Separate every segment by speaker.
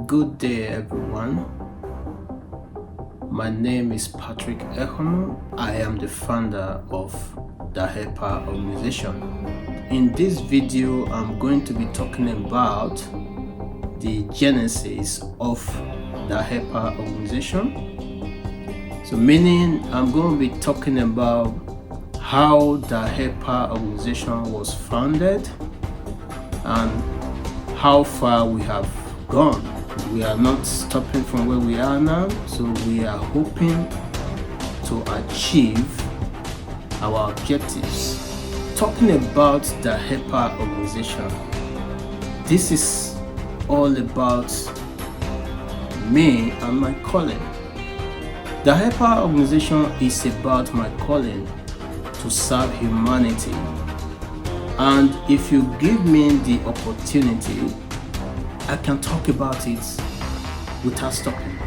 Speaker 1: Good day, everyone. My name is Patrick Ehono. I am the founder of the HEPA organization. In this video, I'm going to be talking about the genesis of the HEPA organization. So meaning I'm going to be talking about how the HEPA organization was founded and how far we have gone. We are not stopping from where we are now, so we are hoping to achieve our objectives. Talking about the HEPA organization, this is all about me and my calling. The HEPA organization is about my calling to serve humanity, and if you give me the opportunity, I can talk about it without stopping,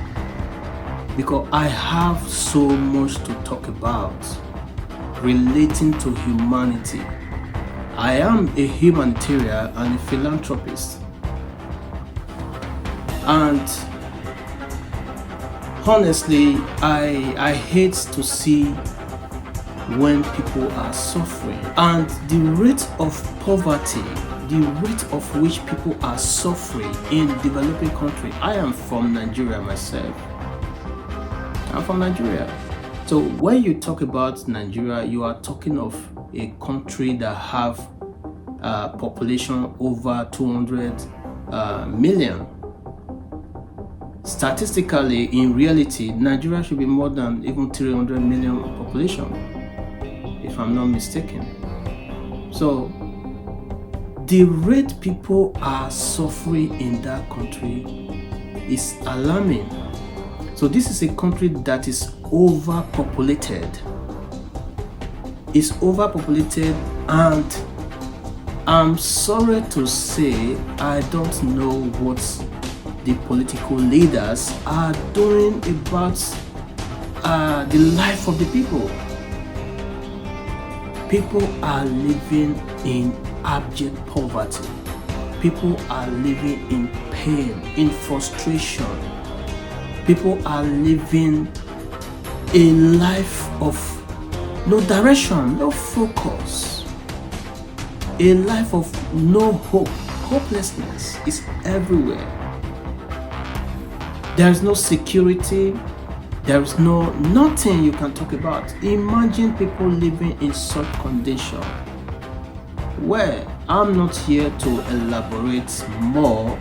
Speaker 1: because I have so much to talk about relating to humanity. I am a humanitarian and a philanthropist, and honestly, I hate to see when people are suffering, and the rate of poverty, the rate of which people are suffering in developing countries. I am from Nigeria myself. I'm from Nigeria. So when you talk about Nigeria, you are talking of a country that have a population over 200 million. Statistically, in reality, Nigeria should be more than even 300 million population, if I'm not mistaken. So the rate people are suffering in that country is alarming. So this is a country that is overpopulated. It's overpopulated, and I'm sorry to say I don't know what the political leaders are doing about the life of the people. People are living in abject poverty. People are living in pain, in frustration. People are living a life of no direction, no focus, a life of no hope. Hopelessness is everywhere. There is no security. There is nothing you can talk about. Imagine people living in such condition. Well, I'm not here to elaborate more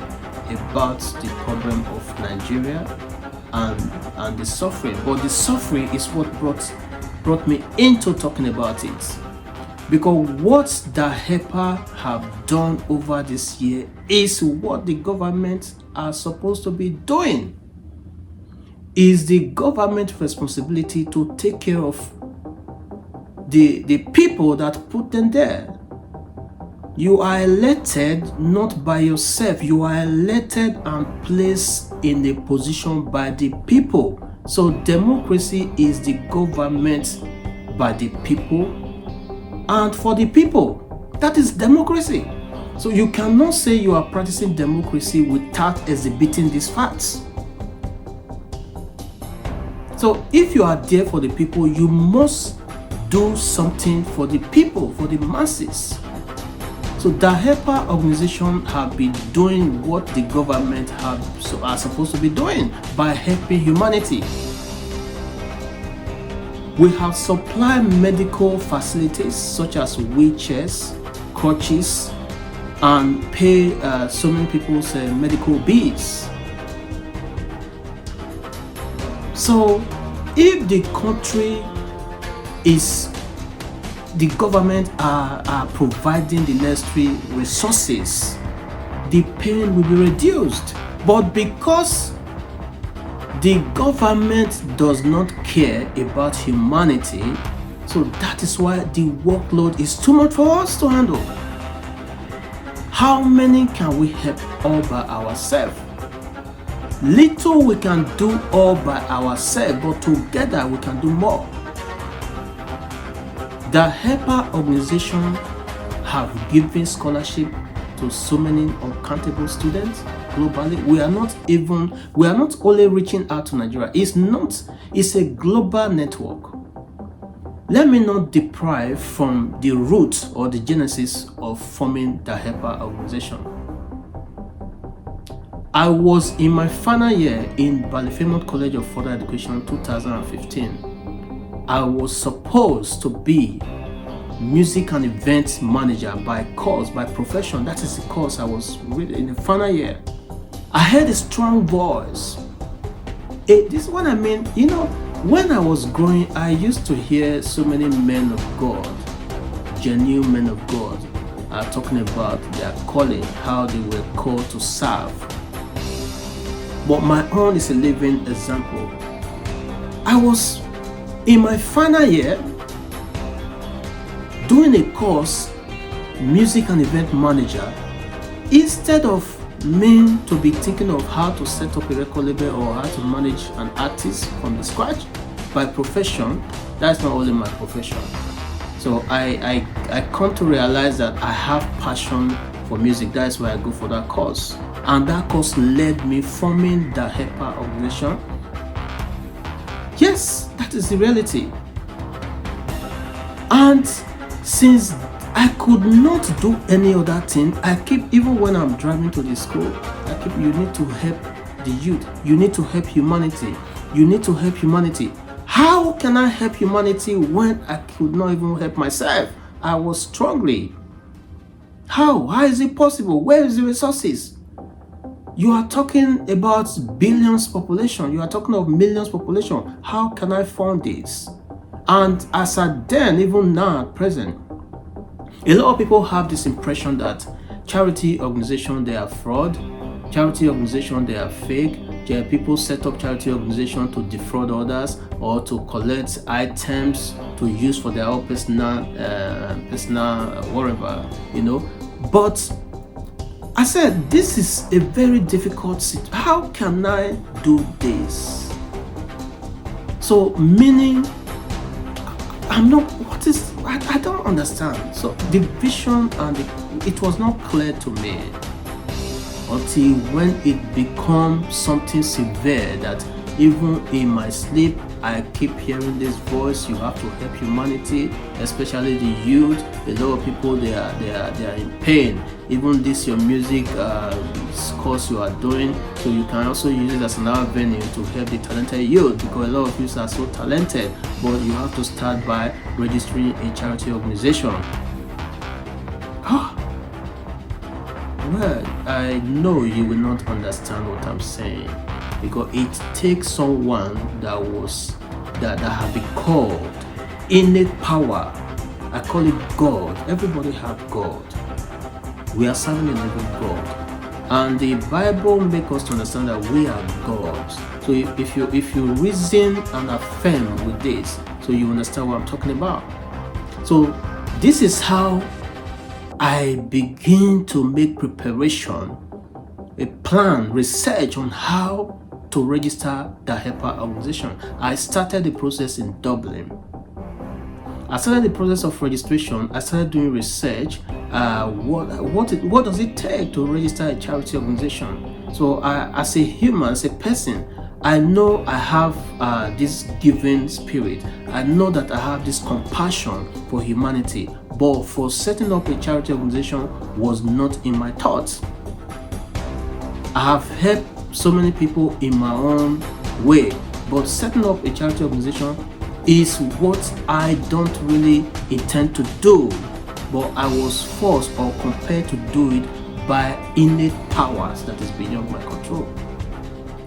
Speaker 1: about the problem of Nigeria and the suffering, but the suffering is what brought me into talking about it. Because what the HEPA have done over this year is what the government are supposed to be doing. Is the government responsibility to take care of the people that put them there. You are elected not by yourself. You are elected and placed in a position by the people. So democracy is the government by the people and for the people. That is democracy. So you cannot say you are practicing democracy without exhibiting these facts. So if you are there for the people, you must do something for the people, for the masses. So the HEPA organization have been doing what the government are supposed to be doing by helping humanity. We have supplied medical facilities such as wheelchairs, crutches, and pay so many people's medical bills. So if the country is, the government are providing the necessary resources, the pain will be reduced. But because the government does not care about humanity, so that is why the workload is too much for us to handle. How many can we help all by ourselves? Little we can do all by ourselves, but together we can do more. The HEPA organization have given scholarship to so many uncountable students. globally. We are not only reaching out to Nigeria. It's a global network. Let me not deprive from the roots or the genesis of forming the HEPA organization. I was in my final year in Ballyfemont College of Further Education 2015. I was supposed to be music and events manager by profession. That is the course I was reading in the final year. I heard a strong voice. This is what I mean. When I was growing, I used to hear so many men of God, genuine men of God, talking about their calling, how they were called to serve. But my own is a living example. I was in my final year doing a course, music and event manager. Instead of me to be thinking of how to set up a record label or how to manage an artist from the scratch, by profession, that's not only my profession. So I come to realize that I have passion for music. That's why I go for that course. And that course led me forming the HEPA organization. Yes, that is the reality. And since I could not do any other thing, even when I'm driving to the school, you need to help the youth. You need to help humanity. You need to help humanity. How can I help humanity when I could not even help myself? I was struggling. How is it possible? Where is the resources? You are talking about billions population. You are talking of millions population. How can I fund this? And as at then, even now at present, a lot of people have this impression that charity organizations, they are fraud. Charity organizations, they are fake. People set up charity organizations to defraud others or to collect items to use for their own personal whatever, But I said, this is a very difficult situation. How can I do this? So, meaning, I don't understand. So, the vision it was not clear to me until when it becomes something severe that even in my sleep, I keep hearing this voice. You have to help humanity, especially the youth. A lot of people, they are in pain. Even this your music course you are doing, so you can also use it as an avenue to help the talented youth, because a lot of youth are so talented, but you have to start by registering a charity organization. Well, I know you will not understand what I'm saying, because it takes someone that have been called innate power. I call it God. Everybody have God. We are serving a living God, and the Bible makes us to understand that we are gods. So if you reason and affirm with this, so you understand what I'm talking about. So this is how I begin to make preparation, a plan, research on how to register the HEPA organization. I started the process in Dublin. I started the process of registration. I started doing research. What does it take to register a charity organization? So as a human, as a person, I know I have this giving spirit. I know that I have this compassion for humanity. But for setting up a charity organization was not in my thoughts. I have helped so many people in my own way, but setting up a charity organization is what I don't really intend to do. But I was forced or compelled to do it by innate powers that is beyond my control.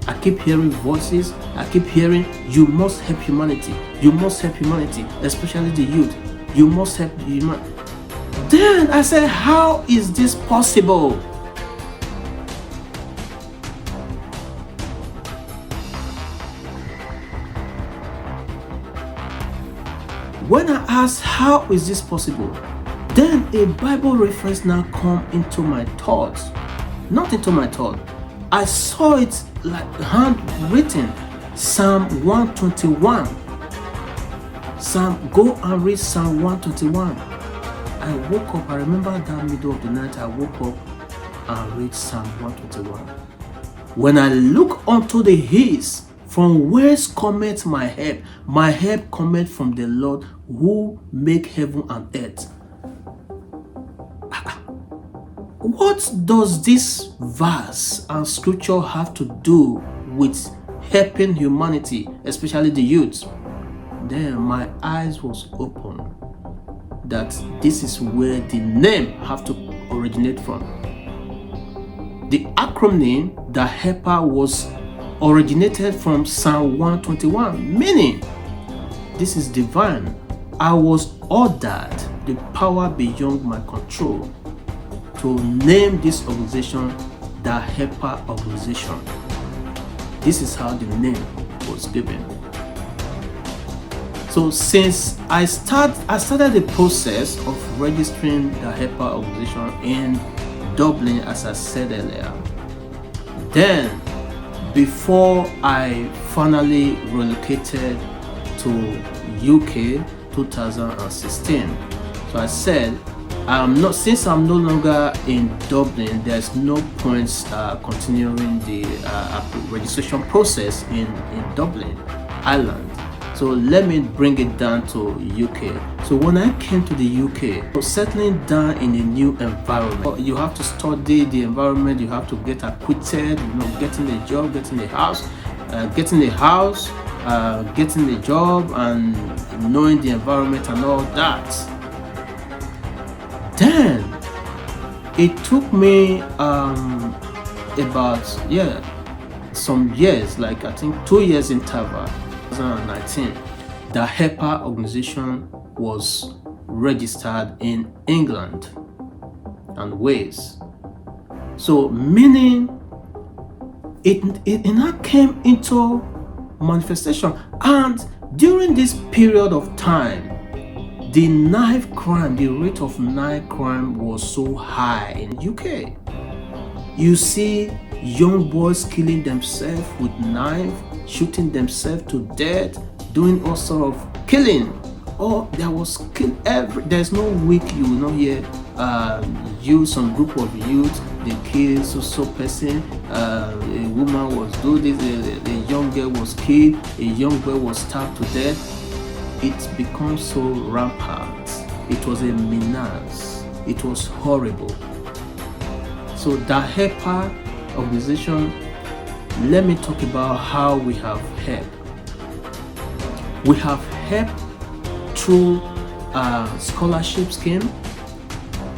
Speaker 1: I keep hearing voices. I keep hearing, you must help humanity. You must help humanity, especially the youth. You must help the human. Then I said, how is this possible? When I asked, how is this possible? Then a Bible reference now come into my thoughts. Not into my thought. I saw it like handwritten. Psalm 121. Go and read Psalm 121. I woke up, I remember that middle of the night, I woke up and read Psalm 121. When I look unto the hills, from whence cometh my help? My help cometh from the Lord who make heaven and earth. What does this verse and scripture have to do with helping humanity, especially the youth? Then my eyes was open that this is where the name have to originate from. The acronym, the helper, was originated from Psalm 121, meaning this is divine. I was ordered the power beyond my control to name this organization the helper organization. This is how the name was given. So since I started the process of registering the helper organization in Dublin, as I said earlier, then before I finally relocated to UK 2016, so I said, since I'm no longer in Dublin, there's no point continuing the registration process in Dublin, Ireland. So let me bring it down to UK. So when I came to the UK, settling down in a new environment, you have to study the environment, you have to get acquainted, getting a job, getting a house, getting a job, and knowing the environment and all that. Then it took me about some years, like I think 2 years interval. 2019, the helper organization was registered in England and Wales. So meaning it now came into manifestation, and during this period of time, the rate of knife crime was so high in UK. You see young boys killing themselves with knife, shooting themselves to death, doing all sort of killing. There's no week you will not hear some group of youth, they kill so person, a woman was doing this, a young girl was killed, a young boy was stabbed to death. It becomes so rampant. It was a menace. It was horrible. So the helper organization, let me talk about how we have help. We have help through scholarship scheme.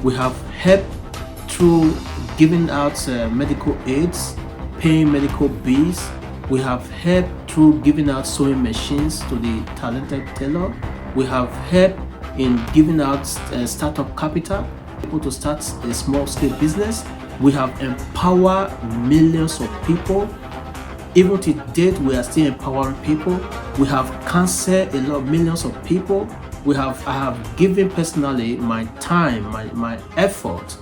Speaker 1: We have help through giving out medical aids, paying medical bills. We have help through giving out sewing machines to the talented tailor. We have help in giving out startup capital, people to start a small scale business. We have empowered millions of people. Even to date, we are still empowering people. We have counseled a lot of millions of people. I have given personally my time, my effort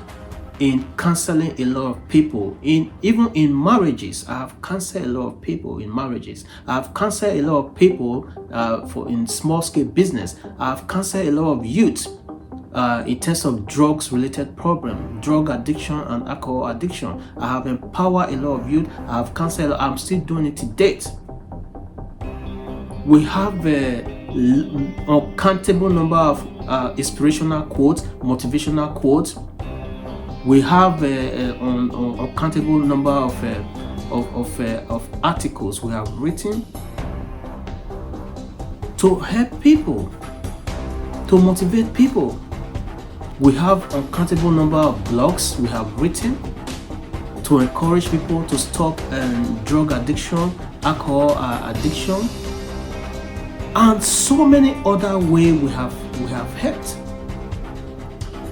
Speaker 1: in counseling a lot of people. Even in marriages, I have counseled a lot of people in marriages. I have counseled a lot of people in small scale business. I have counseled a lot of youth in terms of drugs related problem, drug addiction and alcohol addiction. I have empowered a lot of youth. I have counseled. I'm still doing it to date. We have an uncountable number of inspirational quotes, motivational quotes. We have an uncountable number of articles we have written to help people, to motivate people. We have an uncountable number of blogs we have written to encourage people to stop drug addiction, alcohol addiction, and so many other ways we have helped.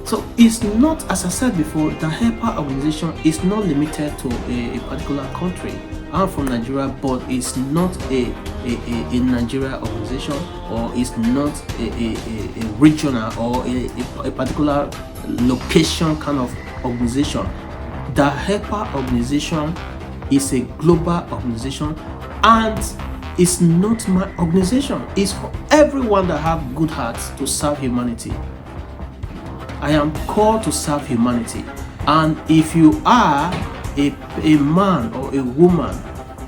Speaker 1: So it's not, as I said before, the helper organization is not limited to a particular country. I'm from Nigeria, but it's not a Nigeria organization, or it's not a regional or a particular location kind of organization. The helper organization is a global organization, and it's not my organization. It's for everyone that have good hearts to serve humanity. I am called to serve humanity, and if you are a man or a woman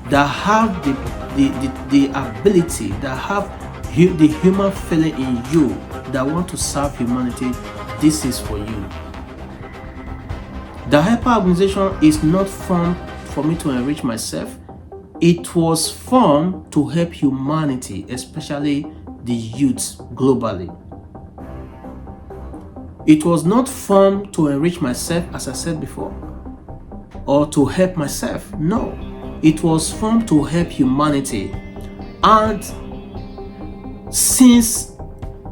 Speaker 1: that have the ability, that have the human feeling in you, that want to serve humanity, this is for you. The Helper organization is not formed for me to enrich myself. It was formed to help humanity, especially the youth globally. It was not formed to enrich myself, as I said before, or to help myself. No, it was formed to help humanity. And since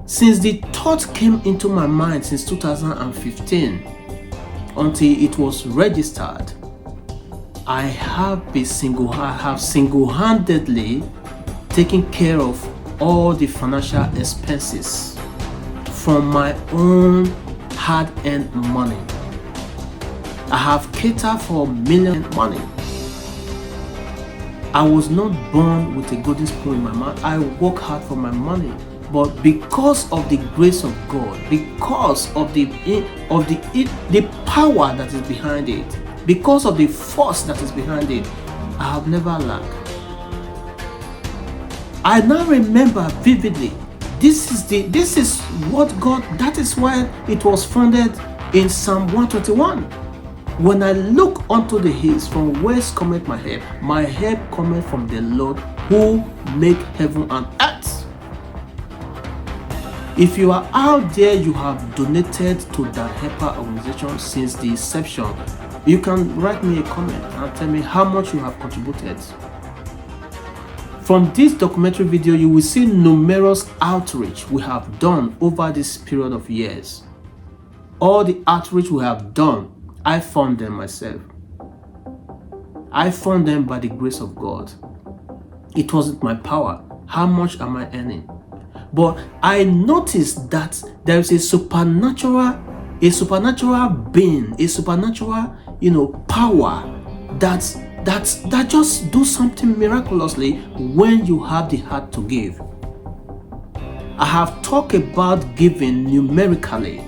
Speaker 1: the thought came into my mind since 2015 until it was registered, I have single-handedly taken care of all the financial expenses from my own hard-earned money. I have catered for million money. I was not born with a golden spoon in my mouth. I work hard for my money, but because of the grace of God, because of the power that is behind it, because of the force that is behind it, I have never lacked. I now remember vividly. This is what God. That is why it was founded in Psalm 121. When I look unto the hills, from whence cometh my help cometh from the Lord who make heaven and earth. If you are out there, you have donated to the Helper organization since the inception, you can write me a comment and tell me how much you have contributed. From this documentary video, you will see numerous outreach we have done over this period of years. All the outreach we have done, I fund them myself. I fund them by the grace of God. It wasn't my power. How much am I earning? But I noticed that there is a supernatural being, a supernatural, power that just do something miraculously when you have the heart to give. I have talked about giving numerically.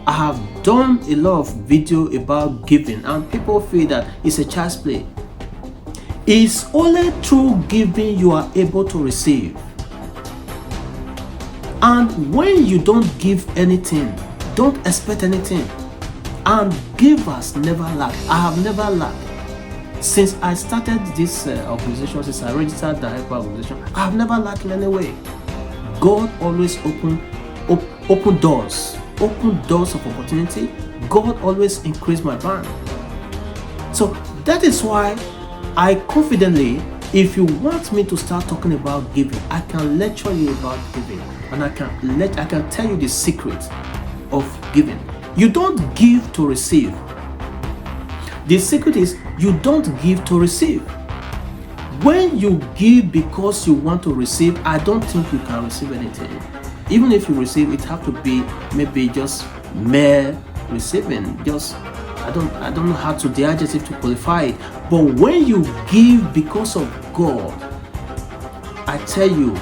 Speaker 1: I have done a lot of video about giving, and people feel that it's a child's play. It's only through giving you are able to receive. And when you don't give anything, don't expect anything. And givers never lack. I have never lacked. Since I started this organization, since I registered the Helper organization, I have never lacked in any way. God always open doors of opportunity. God always increased my bank. So that is why I confidently, if you want me to start talking about giving, I can lecture you about giving, and I can tell you the secret of giving. You don't give to receive. The secret is you don't give to receive. When you give because you want to receive, I don't think you can receive anything. Even if you receive, it have to be maybe just mere receiving. Just I don't know how to the adjective to qualify it. But when you give because of God, I tell you,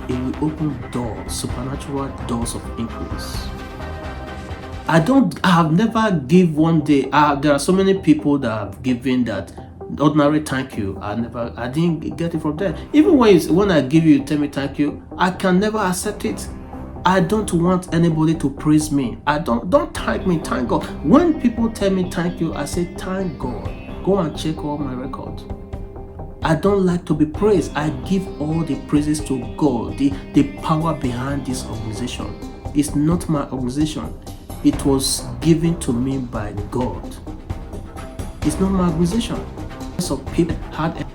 Speaker 1: it will open doors, supernatural doors of increase. I have never give one day. There are so many people that have given that ordinary thank you. I didn't get it from them. Even when I give you, tell me thank you, I can never accept it. I don't want anybody to praise me. Don't thank me, thank God. When people tell me thank you, I say thank God. Go and check all my records. I don't like to be praised. I give all the praises to God, the power behind this organization. It's not my organization. It was given to me by God. It's not my organization. So people had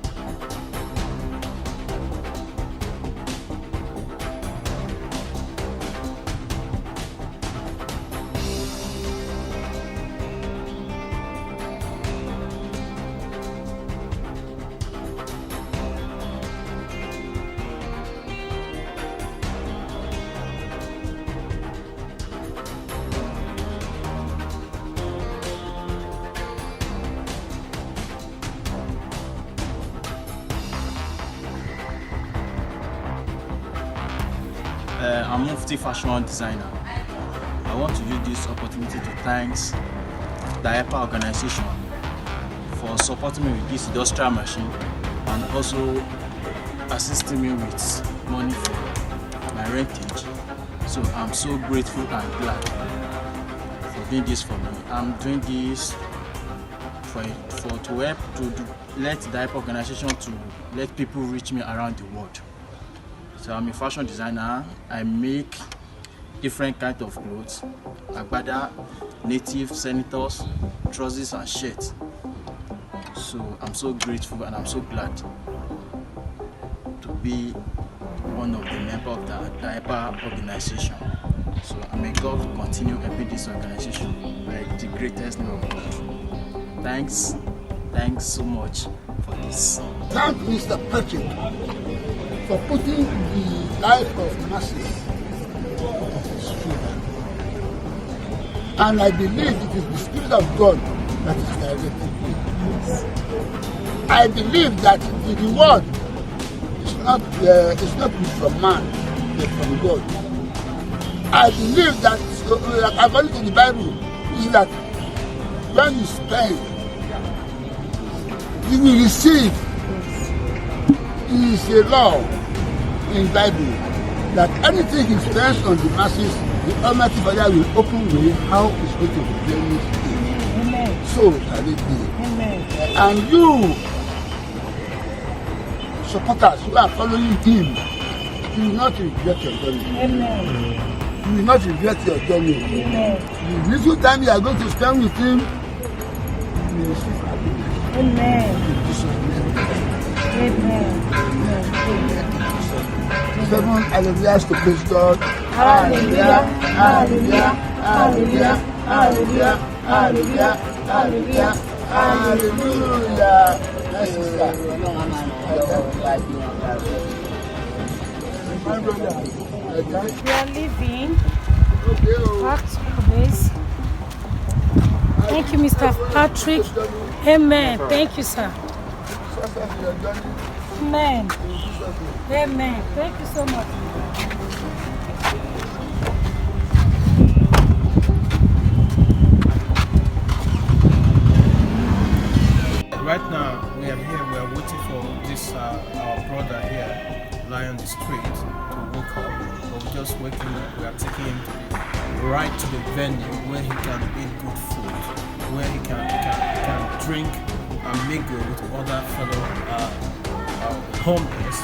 Speaker 2: I'm Mufti fashion designer. I want to use this opportunity to thank the Helper organization for supporting me with this industrial machine and also assisting me with money for my rentage. So I'm so grateful and glad for doing this for me. I'm doing this to help to let the HYPA organization to let people reach me around the world. So I'm a fashion designer. I make different kinds of clothes, agbada, native, senators, trousers and shirts. So I'm so grateful and I'm so glad to be one of the members of the HYPA organization. So may God continue helping this organization by the greatest name of God. Thanks so much for this.
Speaker 3: Thank Mr. Patrick for putting the life of masses on his shoulder. And I believe it is the Spirit of God that is directing him. I believe that the reward is not from man, but from God. I believe that, according to the Bible, is that when you spend, you will receive. It is a law in the Bible that anything he spends on the masses, the Almighty Father will open way how he's going to replenish it. Amen. So shall it be. Amen. And you, supporters who are following him, you will not regret your journey. Amen. You will not regret your journey. Amen. The little time you are going to spend with him, you will receive happiness. Amen. Amen. Seven hallelujahs to praise God. Hallelujah. Hallelujah. Hallelujah. Hallelujah. Hallelujah. Hallelujah. Hallelujah. Nice sister.
Speaker 4: We are leaving back to base. Thank you, Mr. Patrick. Amen. Thank you, sir. Amen. Amen. Thank you so much.
Speaker 1: Right now, we are here. We are waiting for this our brother here, lying on the street, to wake up. But we're just waking up. We are taking him right to the venue where he can eat good food, where he can drink and mingle with other fellow homeless.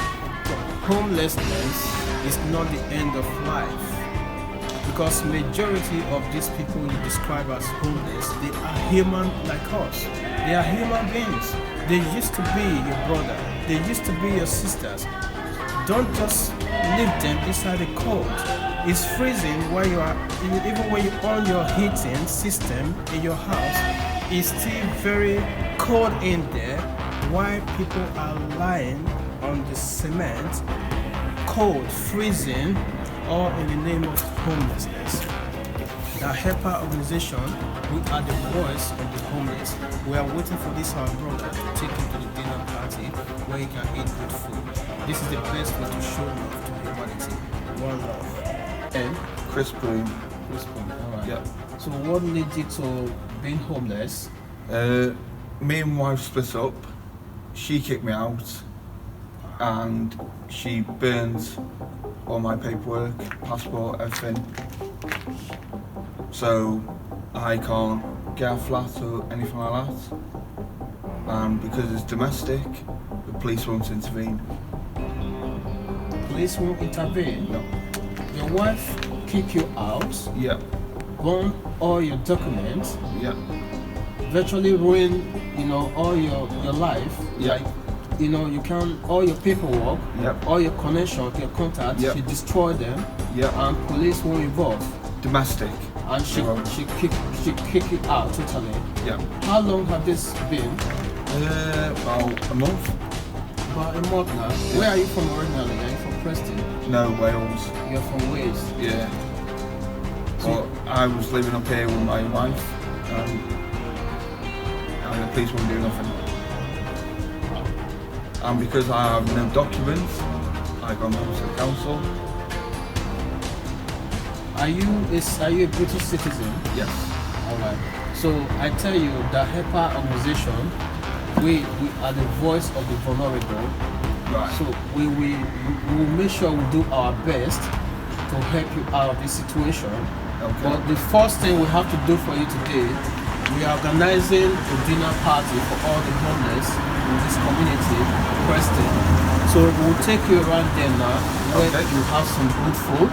Speaker 1: Homelessness is not the end of life, because majority of these people you describe as homeless, they are human like us. They are human beings. They used to be your brother. They used to be your sisters. Don't just leave them inside the cold. It's freezing where you are. Even when you on your heating system in your house, it's still very cold in there. Why people are lying on the cement, cold, freezing, all in the name of homelessness. The HYPA organization, we are the voice of the homeless. We are waiting for this our brother to take him to the dinner party where he can eat good food. This is the best way to show love to humanity. One love. And
Speaker 5: Chris Bloom.
Speaker 1: alright.
Speaker 5: Yeah.
Speaker 1: So what led you to being homeless?
Speaker 5: Me and my wife split up. She kicked me out, and she burned all my paperwork, passport, everything. So I can't get a flat or anything like that. And because it's domestic, the police won't intervene.
Speaker 1: Police won't intervene?
Speaker 5: No.
Speaker 1: Your wife kicked you out,
Speaker 5: Yeah.
Speaker 1: burn all your documents,
Speaker 5: Yeah.
Speaker 1: virtually ruin, all your life.
Speaker 5: Yeah.
Speaker 1: Like, you can all your paperwork,
Speaker 5: Yep.
Speaker 1: all your connections, your contacts.
Speaker 5: Yep.
Speaker 1: She destroyed them,
Speaker 5: Yeah.
Speaker 1: and police were involved,
Speaker 5: Domestic.
Speaker 1: and she
Speaker 5: Wow.
Speaker 1: kicked you out totally.
Speaker 5: Yeah.
Speaker 1: How long have this been?
Speaker 5: About a month.
Speaker 1: About a month now. Where are you from originally? Are you from Preston?
Speaker 5: No, Wales.
Speaker 1: You're from Wales.
Speaker 5: Yeah. But I was living up here with my wife, and the police won't do nothing. And because I have no documents, I got notice to the council.
Speaker 1: Are you a British citizen?
Speaker 5: Yes.
Speaker 1: Alright. So I tell you, the HYPA organization we are the voice of the vulnerable.
Speaker 5: Right.
Speaker 1: So we will make sure we do our best to help you out of this situation.
Speaker 5: Okay.
Speaker 1: But the first thing we have to do for you today, we are organizing a dinner party for all the homeless in this community, Preston. So we'll take you around there now, where
Speaker 5: Okay.
Speaker 1: you have some good food,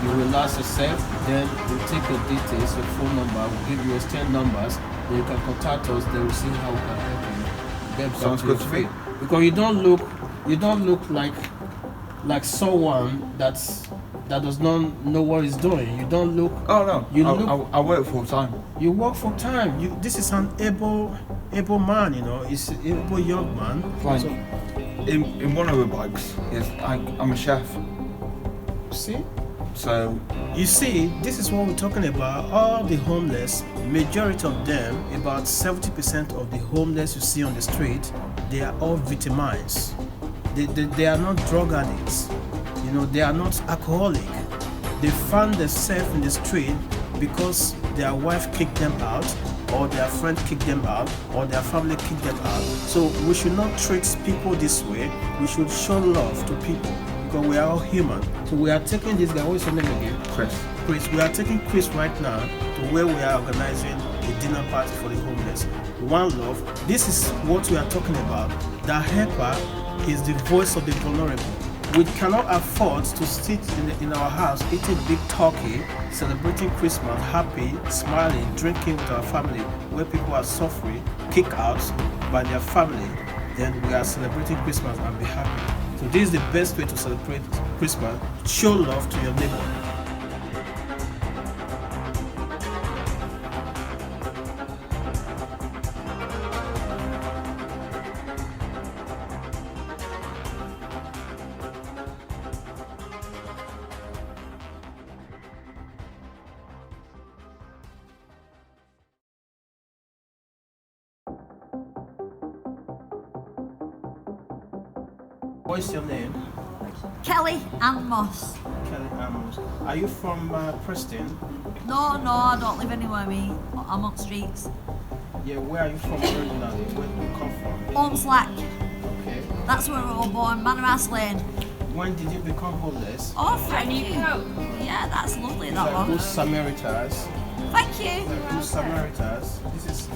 Speaker 1: you relax yourself, then we'll take your details, your phone number, we'll give you exchange numbers, then you can contact us, then we'll see how we can help you get back
Speaker 5: Sounds
Speaker 1: to
Speaker 5: good
Speaker 1: your
Speaker 5: to me.
Speaker 1: feet. Because you don't look like someone that does not know what he's doing. You don't look.
Speaker 5: Oh no,
Speaker 1: You
Speaker 5: I work full time.
Speaker 1: You work full time. This is an able man. You know, he's an able young man.
Speaker 5: Like,
Speaker 1: So,
Speaker 5: in one of the bikes is I'm a chef,
Speaker 1: see,
Speaker 5: so
Speaker 1: you see, this is what we're talking about. All the homeless, majority of them, about 70% of the homeless you see on the street, they are all victimized. They are not drug addicts. You know, they are not alcoholic. They found themselves in the street because their wife kicked them out, or their friend kicked them out, or their family kicked them out. So we should not treat people this way. We should show love to people because we are all human. So we are taking this guy. What is your name again? Chris. We are taking Chris right now to where we are organizing a dinner party for the homeless. One Love. This is what we are talking about. The helper is the voice of the vulnerable. We cannot afford to sit in our house eating big turkey, celebrating Christmas, happy, smiling, drinking with our family, where people are suffering, kicked out by their family. Then we are celebrating Christmas and be happy. So this is the best way to celebrate Christmas. Show love to your neighbor. What's your name?
Speaker 6: Kelly and Moss.
Speaker 1: Kelly Amos. Are you from Preston?
Speaker 6: No, I don't live anywhere, me. I'm on streets.
Speaker 1: Yeah, where are you from originally? Where do you come from?
Speaker 6: Holmeslack.
Speaker 1: Okay.
Speaker 6: That's where we were all born, Manor House Lane.
Speaker 1: When did you become homeless?
Speaker 6: Oh, thank you. Yeah, that's lovely, that
Speaker 1: Good
Speaker 6: one.
Speaker 1: Samaritans.
Speaker 6: Thank you.
Speaker 1: Good Samaritans.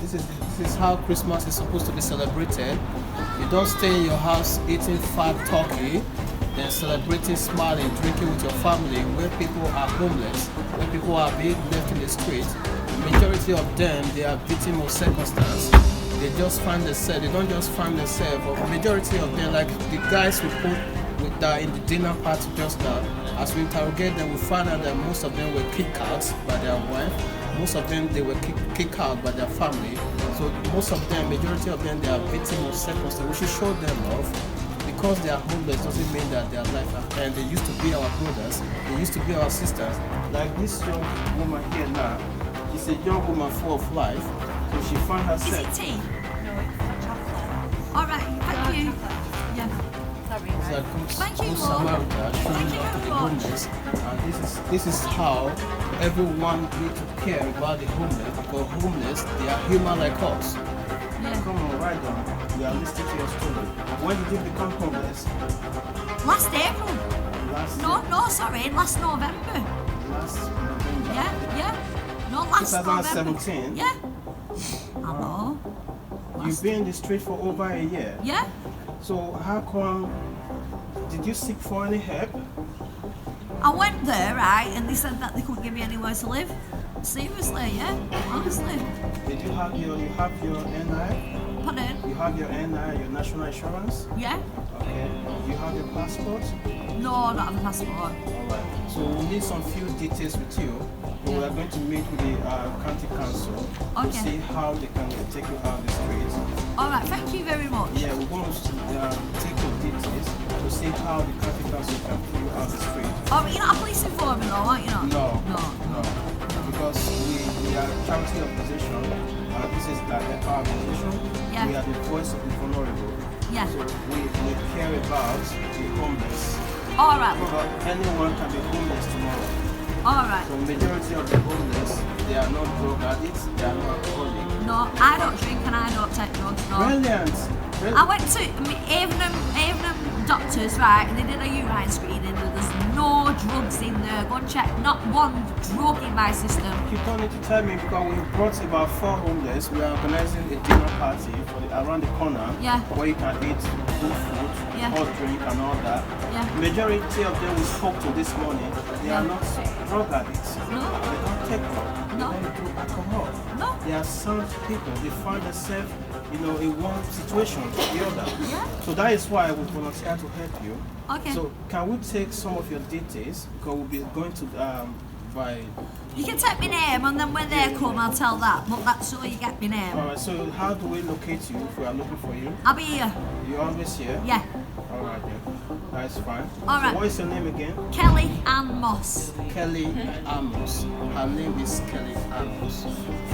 Speaker 1: This is how Christmas is supposed to be celebrated. You don't stay in your house eating fat turkey, then celebrating, smiling, drinking with your family where people are homeless, where people are being left in the street. Majority of them, they are victims of circumstance. They just find themselves. They don't just find themselves. But majority of them, like the guys we put with in the dinner party just now, as we interrogate them, we find out that most of them were kicked out by their wife. Most of them, they were kicked out by their family. So most of them, majority of them, they are victims of circumstance. We should show them love. Because they are homeless doesn't mean that their life has ended. They used to be our brothers. They used to be our sisters. Like this young woman here now, she's a young woman full of life. So she found
Speaker 6: Is
Speaker 1: herself.
Speaker 6: it tea?
Speaker 4: No, it's chocolate.
Speaker 6: All right, thank you. Yeah.
Speaker 4: Sorry.
Speaker 1: It's a good,
Speaker 6: Thank you,
Speaker 1: good
Speaker 6: Lord.
Speaker 1: Samaritan showing
Speaker 6: Thank you
Speaker 1: love to the
Speaker 6: very much.
Speaker 1: homeless. And this is how everyone need to care about the homeless, because homeless, they are human like us.
Speaker 6: Yeah.
Speaker 1: Come on, right on. We are listening to your story. When did you become homeless?
Speaker 6: Last April.
Speaker 1: Last
Speaker 6: Last November.
Speaker 1: November.
Speaker 6: Yeah. No, last
Speaker 1: 2017?
Speaker 6: November. Yeah. Hello.
Speaker 1: You've been in the street for over a year.
Speaker 6: Yeah.
Speaker 1: So how come, did you seek for any help?
Speaker 6: I went there, right, and they said that they couldn't give me anywhere to live. Seriously, yeah, honestly.
Speaker 1: Did you have your NI?
Speaker 6: Pardon?
Speaker 1: You have your NI, your national insurance?
Speaker 6: Yeah?
Speaker 1: Okay. You have your passport?
Speaker 6: No, I don't have a passport.
Speaker 1: Alright. So we'll need some few details with you. But we are going to meet with the county council to
Speaker 6: Okay.
Speaker 1: see how they can take you out of the streets.
Speaker 6: Alright, thank you very much.
Speaker 1: Yeah, we're going to take your details to see how the county council can pull you out of the street.
Speaker 6: Oh, but you're not a police informant though, aren't you?
Speaker 1: No.
Speaker 6: No.
Speaker 1: Because we are a charity organization. This is the helper organization.
Speaker 6: Yeah.
Speaker 1: We are the voice of the vulnerable.
Speaker 6: Yeah.
Speaker 1: So we care about the homeless.
Speaker 6: Alright,
Speaker 1: But anyone can be homeless tomorrow.
Speaker 6: All right.
Speaker 1: So majority of the homeless, they are not drug addicts, they are not alcoholics.
Speaker 6: No, I don't drink and I don't take drugs. No.
Speaker 1: Brilliant.
Speaker 6: I went to Avonham doctors, right, and they did a urine screening and there's no drugs in there. Go and check, not one drug in my system.
Speaker 1: You don't need to tell me because we brought about 4 homeless. We are organizing a dinner party around the corner
Speaker 6: Yeah.
Speaker 1: where you can eat good food,
Speaker 6: Yeah.
Speaker 1: hot drink and all that.
Speaker 6: Yeah.
Speaker 1: Majority of them we spoke to this morning, they are not drug addicts.
Speaker 6: No.
Speaker 1: They don't take drugs.
Speaker 6: No.
Speaker 1: They don't do alcohol.
Speaker 6: No.
Speaker 1: They are sound people. They find themselves, in one situation or the other.
Speaker 6: Yeah.
Speaker 1: So that is why we volunteer to help you.
Speaker 6: Okay.
Speaker 1: So can we take some of your details because we'll be going to by.
Speaker 6: You can take my name and then when they come I'll tell that, but that's so you get my name.
Speaker 1: Alright, so how do we locate you if we are looking for you?
Speaker 6: I'll be here.
Speaker 1: You're always here?
Speaker 6: Yeah.
Speaker 1: Alright then. That's fine.
Speaker 6: Alright.
Speaker 1: So what is your name again?
Speaker 6: Kelly Ann Moss.
Speaker 1: Kelly Amos. Her name is Kelly Amos.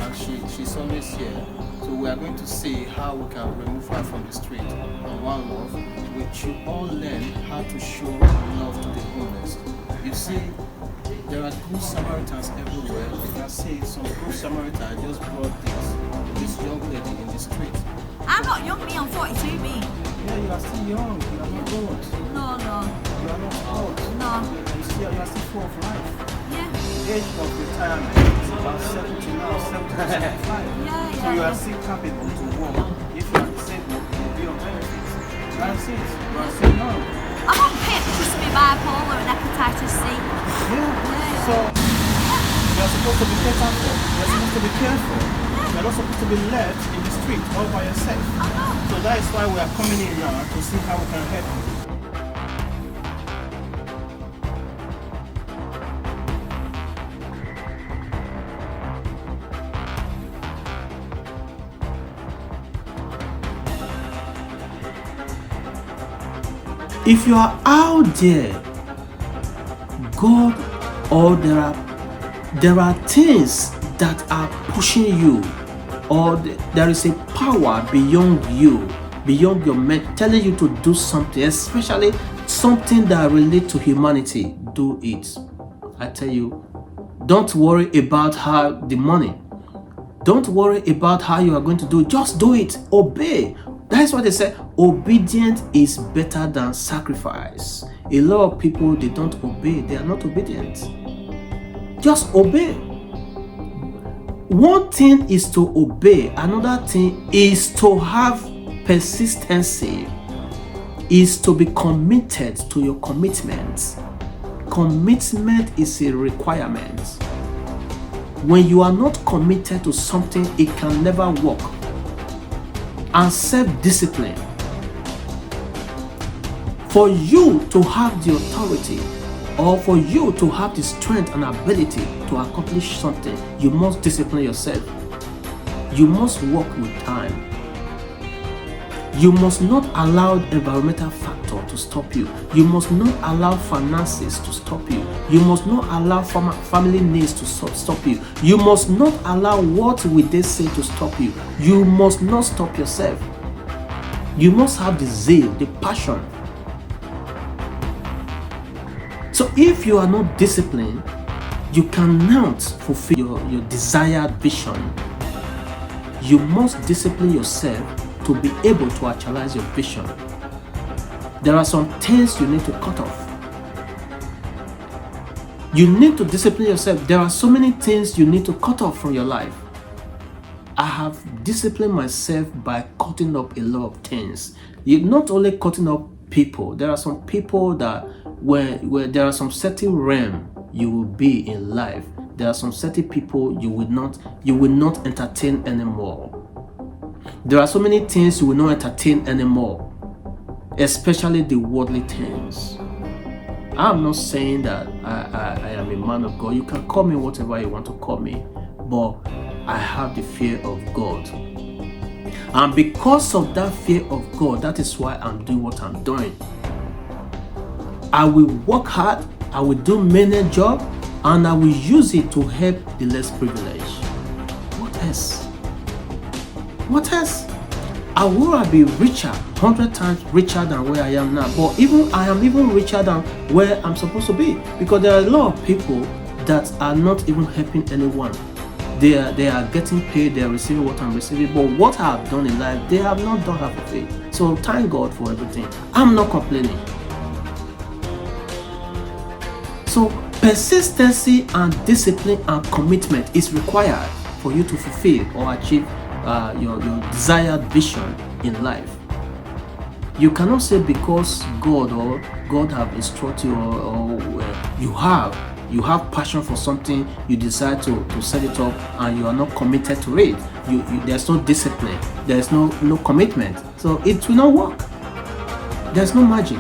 Speaker 1: And she's always here. So we are going to see how we can remove her from the street. And one love, we should all learn how to show love to the homeless. You see, there are good Samaritans everywhere. You can see some good Samaritans just brought this young lady in the street.
Speaker 6: I'm not young, me, I'm 42, me.
Speaker 1: Yeah, you are still young. You are not old.
Speaker 6: No, no,
Speaker 1: You are not old.
Speaker 6: no.
Speaker 1: You are still full of life.
Speaker 6: Yeah.
Speaker 1: The age of retirement is about 70 now, 70 to 75.
Speaker 6: Yeah,
Speaker 1: So you
Speaker 6: yeah.
Speaker 1: are still capable to work. If you are disabled, you will be on benefits. That's it. You are still young.
Speaker 6: I'm on PIP just to be bipolar and hepatitis C.
Speaker 1: Yeah. So you are supposed to be taken for. You are supposed to be careful. You are not supposed to be left in the street all by yourself.
Speaker 6: I know.
Speaker 1: So that is why we are coming in now to see how we can help you. If you are out there, God, or there are things that are pushing you, or there is a power beyond you, beyond your mind, telling you to do something, especially something that relates to humanity, do it. I tell you, don't worry about how the money. Don't worry about how you are going to do it. Just do it. Obey. That's what they say. Obedience is better than sacrifice. A lot of people, they don't obey. They are not obedient. Just obey. One thing is to obey. Another thing is to have persistency. Is to be committed to your commitments. Commitment is a requirement. When you are not committed to something, it can never work. And self-discipline. For you to have the authority, or for you to have the strength and ability to accomplish something, you must discipline yourself. You must work with time. You must not allow environmental factor to stop you. You must not allow finances to stop you. You must not allow family needs to stop you. You must not allow what will they say to stop you. You must not stop yourself. You must have the zeal, the passion. So if you are not disciplined, you cannot fulfill your desired vision. You must discipline yourself to be able to actualize your vision. There are some things you need to cut off. You need to discipline yourself. There are so many things you need to cut off from your life. I have disciplined myself by cutting up a lot of things. You're not only cutting up people. There are some people that where there are some certain realm you will be in life. There are some certain people you will not entertain anymore. There are so many things you will not entertain anymore, especially the worldly things. I'm not saying that I am a man of God. You can call me whatever you want to call me, but I have the fear of God. And because of that fear of God, that is why I'm doing what I'm doing. I will work hard, I will do many jobs, and I will use it to help the less privileged. What else? What else? I will be richer, 100 times richer than where I am now. But I am even richer than where I'm supposed to be. Because there are a lot of people that are not even helping anyone. They are getting paid, they are receiving what I'm receiving, but what I have done in life, they have not done half of it. So thank God for everything. I'm not complaining. So persistency and discipline and commitment is required for you to fulfill or achieve your desired vision in life. You cannot say because God have instructed you or you have passion for something, you decide to set it up and you are not committed to it. There's no discipline, there's no commitment, so it will not work. There's no magic.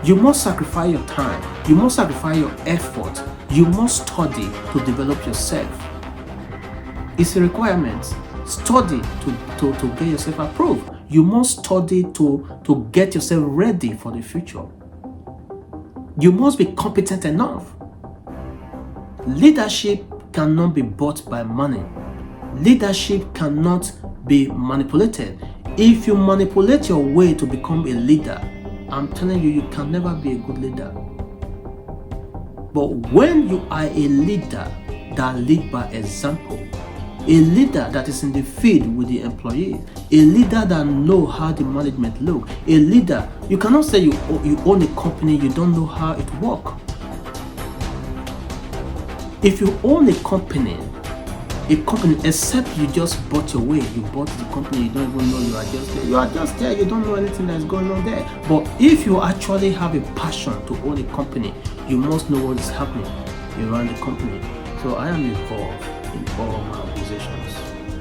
Speaker 1: You must sacrifice your time, you must sacrifice your effort, you must study to develop yourself. It's a requirement. Study to get yourself approved. You must study to get yourself ready for the future. You must be competent enough. Leadership cannot be bought by money. Leadership cannot be manipulated. If you manipulate your way to become a leader, I'm telling you, you can never be a good leader. But when you are a leader that lead by example, a leader that is in the field with the employees, a leader that know how the management look, a leader, you cannot say you own a company, you don't know how it work. If you own a company, except you just bought your way, you bought the company, you don't even know you are just there, you don't know anything that's going on there. But if you actually have a passion to own a company, you must know what is happening around the company. So I am involved in all my organizations.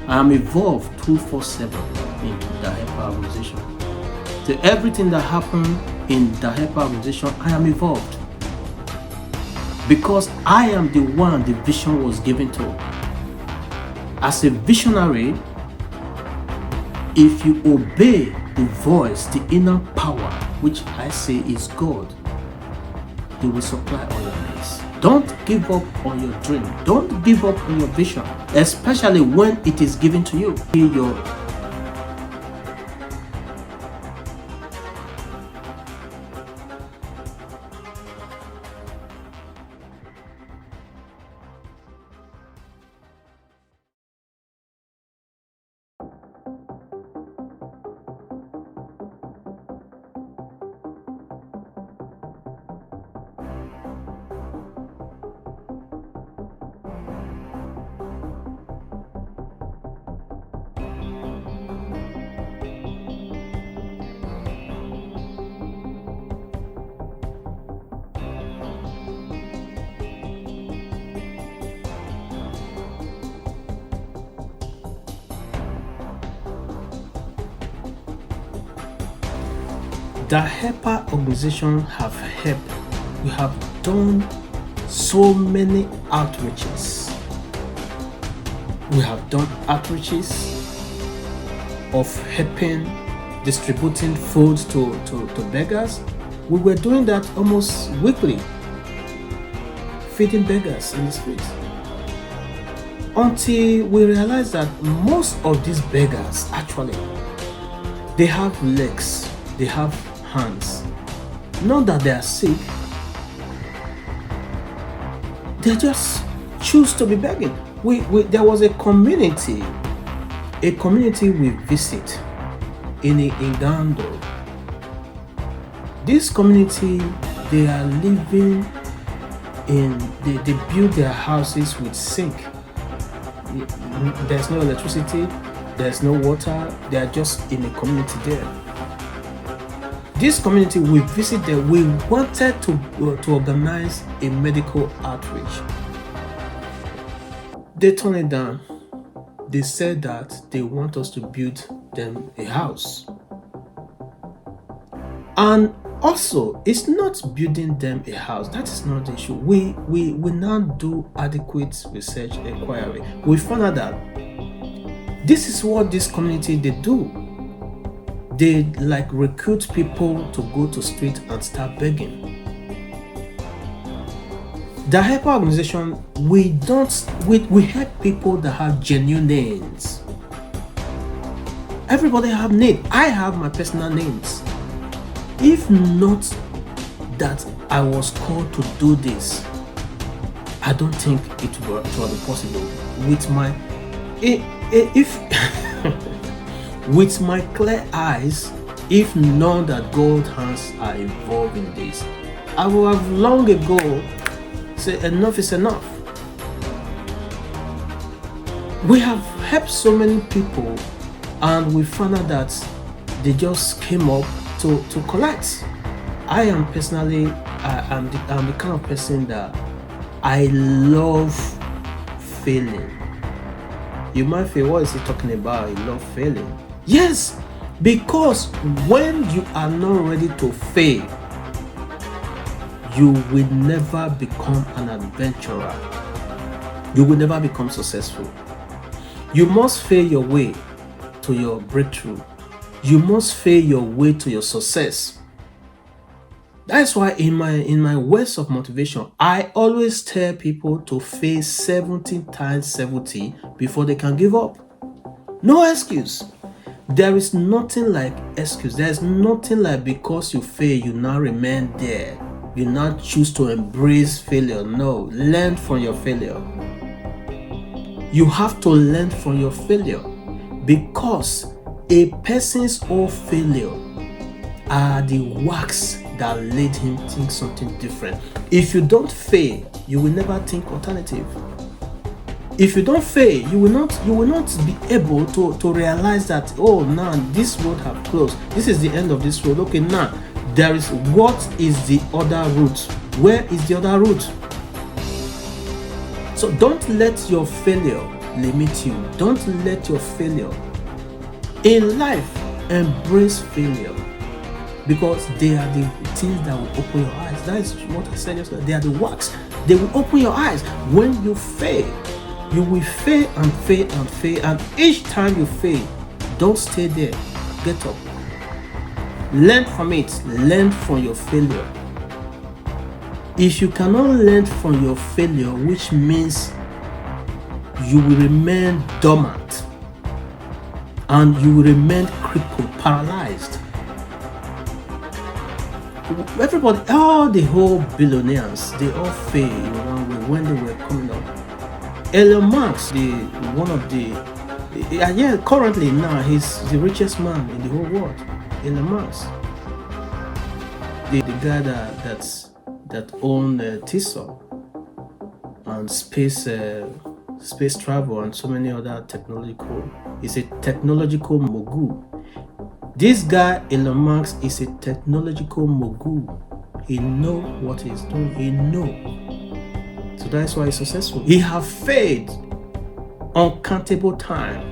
Speaker 1: I am involved 247 in the HEPA organization. So everything that happened in the HEPA organization, I am involved. Because I am the one the vision was given to. As a visionary, if you obey the voice, the inner power, which I say is God, He will supply all your needs. Don't give up on your dream. Don't give up on your vision, especially when it is given to you. The HEPA organization have helped. We have done so many outreaches. We have done outreaches of helping, distributing food to beggars. We were doing that almost weekly, feeding beggars in the streets. Until we realized that most of these beggars actually, they have legs, they have hands. Not that they are sick, they just choose to be begging. There was a community we visit in Ingando. This community, they are living they build their houses with sink. There's no electricity, there's no water, they are just in a community there. This community, we visited, we wanted to organize a medical outreach. They turned it down. They said that they want us to build them a house. And also, it's not building them a house. That is not the issue. We now do adequate research inquiry. We found out that this is what this community they do. They like recruit people to go to street and start begging. The HEPA organization, we help people that have genuine needs. Everybody have need. I have my personal needs. If not that I was called to do this, I don't think it will be possible with my if with my clear eyes. If known that God's hands are involved in this, I would have long ago said enough is enough. We have helped so many people, and we found out that they just came up to collect. I am personally, I'm the kind of person that I love failing. You might feel, what is he talking about? I love failing. Yes, because when you are not ready to fail, you will never become an adventurer. You will never become successful. You must fail your way to your breakthrough. You must fail your way to your success. That's why in my words of motivation, I always tell people to fail 70 times 70 before they can give up. No excuse. There is nothing like excuse. There is nothing like because you fail, you now remain there. You now choose to embrace failure. No, learn from your failure. You have to learn from your failure, because a person's own failure are the works that led him think something different. If you don't fail, you will never think alternative. If you don't fail, you will not be able to realize that, oh, now this road have closed. This is the end of this road. Okay, now there is, what is the other route? Where is the other route? So don't let your failure limit you. Don't let your failure in life, embrace failure, because they are the things that will open your eyes. That is what I said yesterday. They are the works. They will open your eyes. When you fail, you will fail and fail and fail, and each time you fail, don't stay there. Get up. Learn from it. Learn from your failure. If you cannot learn from your failure, which means you will remain dormant and you will remain crippled, paralyzed. Everybody, all the whole billionaires, they all fail in one way when they were coming up. Elon Musk, currently now he's the richest man in the whole world. Elon Musk, the guy that owned Tesla and space travel and so many other technological. He's a technological mogul. This guy Elon Musk is a technological mogul. He knows what he's doing. He knows. So that's why he's successful. He have failed uncountable time.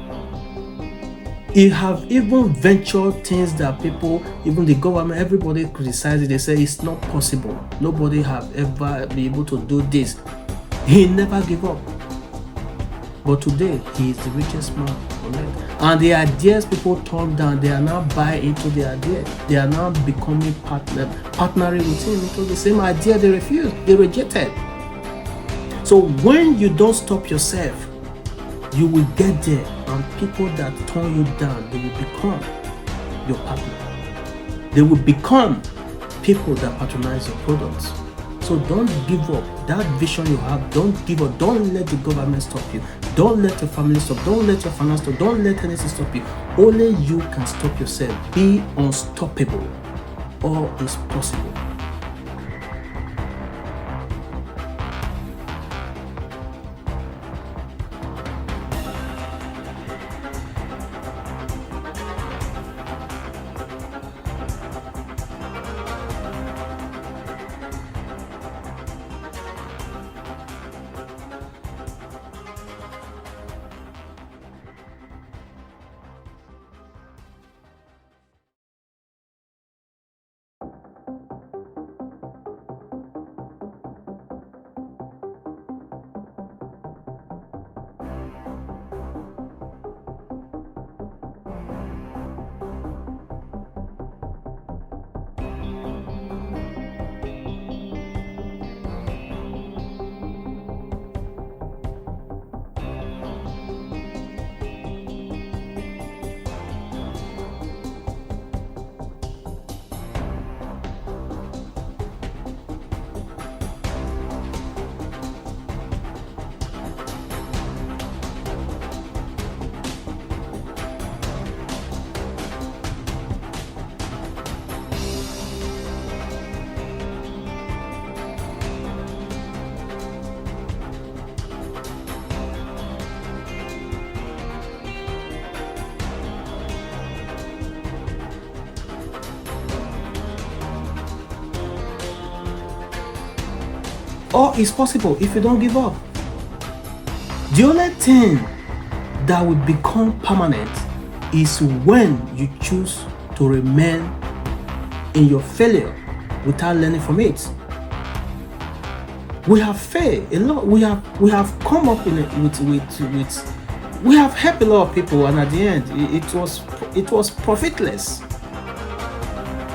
Speaker 1: He have even ventured things that people, even the government, everybody criticizes it. They say it's not possible. Nobody have ever been able to do this. He never gave up. But today, he is the richest man on earth. And the ideas people turn down, they are now buying into the idea. They are now becoming partnering with him into the same idea they refused, they rejected. So when you don't stop yourself, you will get there, and people that turn you down, they will become your partner. They will become people that patronize your products. So don't give up. That vision you have, don't give up. Don't let the government stop you. Don't let your family stop. Don't let your finance stop. Don't let anything stop you. Only you can stop yourself. Be unstoppable. All is possible. all is possible if you don't give up. The only thing that will become permanent is when you choose to remain in your failure without learning from it. We have failed a lot. We have come up with we have helped a lot of people, and at the end it was profitless.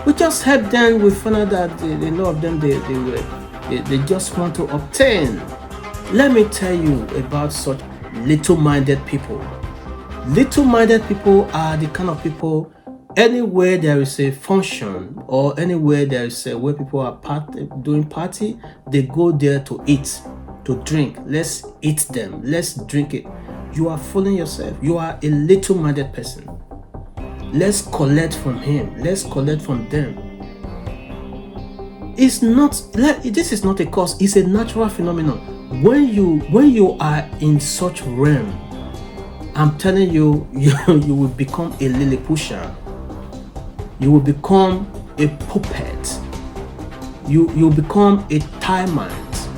Speaker 1: We just helped them. We found out that a lot of them they just want to obtain. Let me tell you about such little-minded people. Little-minded people are the kind of people, anywhere there is a function or anywhere there is where people are doing party, they go there to eat, to drink. Let's eat them. Let's drink it. You are fooling yourself. You are a little-minded person. Let's collect from him. Let's collect from them. This is not a cause. It's a natural phenomenon. When you are in such realm, I'm telling you, you will become a Lilliputian. You will become a puppet. You will become a tyrant.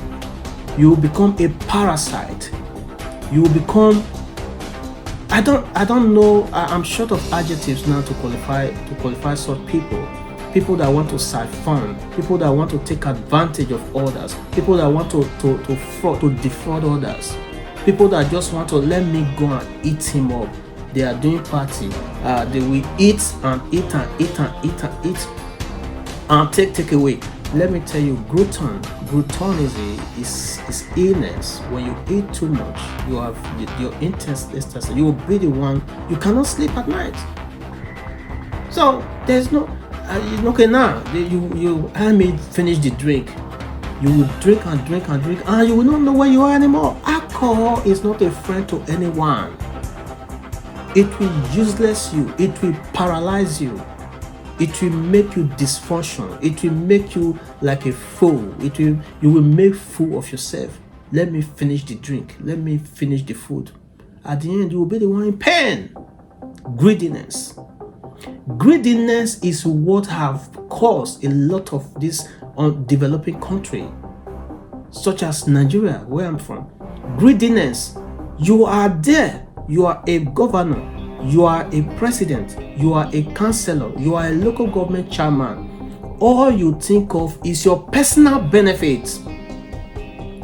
Speaker 1: You will become a parasite. You will become, I don't know, I'm short of adjectives now to qualify such people. People that want to siphon, people that want to take advantage of others, people that want to defraud others, people that just want to let me go and eat him up. They are doing party. They will eat and eat and eat and eat and eat and take away. Let me tell you, glutton is illness. When you eat too much, you have your intestines. You will be the one, you cannot sleep at night. So there's no okay, now you help me finish the drink. You will drink and drink and drink, and you will not know where you are anymore. Alcohol is not a friend to anyone. It will useless you. It will paralyze you. It will make you dysfunction. It will make you like a fool. You will make fool of yourself. Let me finish the drink. Let me finish the food. At the end, you will be the one in pain. Greediness. Greediness is what have caused a lot of this developing country, such as Nigeria, where I'm from. Greediness. You are there. You are a governor. You are a president. You are a councillor. You are a local government chairman. All you think of is your personal benefit.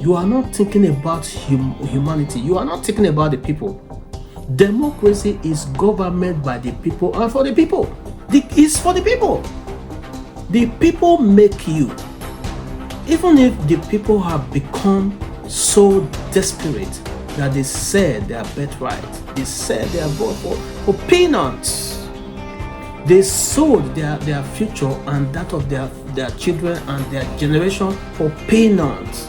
Speaker 1: You are not thinking about humanity. You are not thinking about the people. Democracy is government by the people and for the people. It's for the people. The people make you. Even if the people have become so desperate that they sell their birthright, they sell their vote for peanuts. They sold their future and that of their children and their generation for peanuts.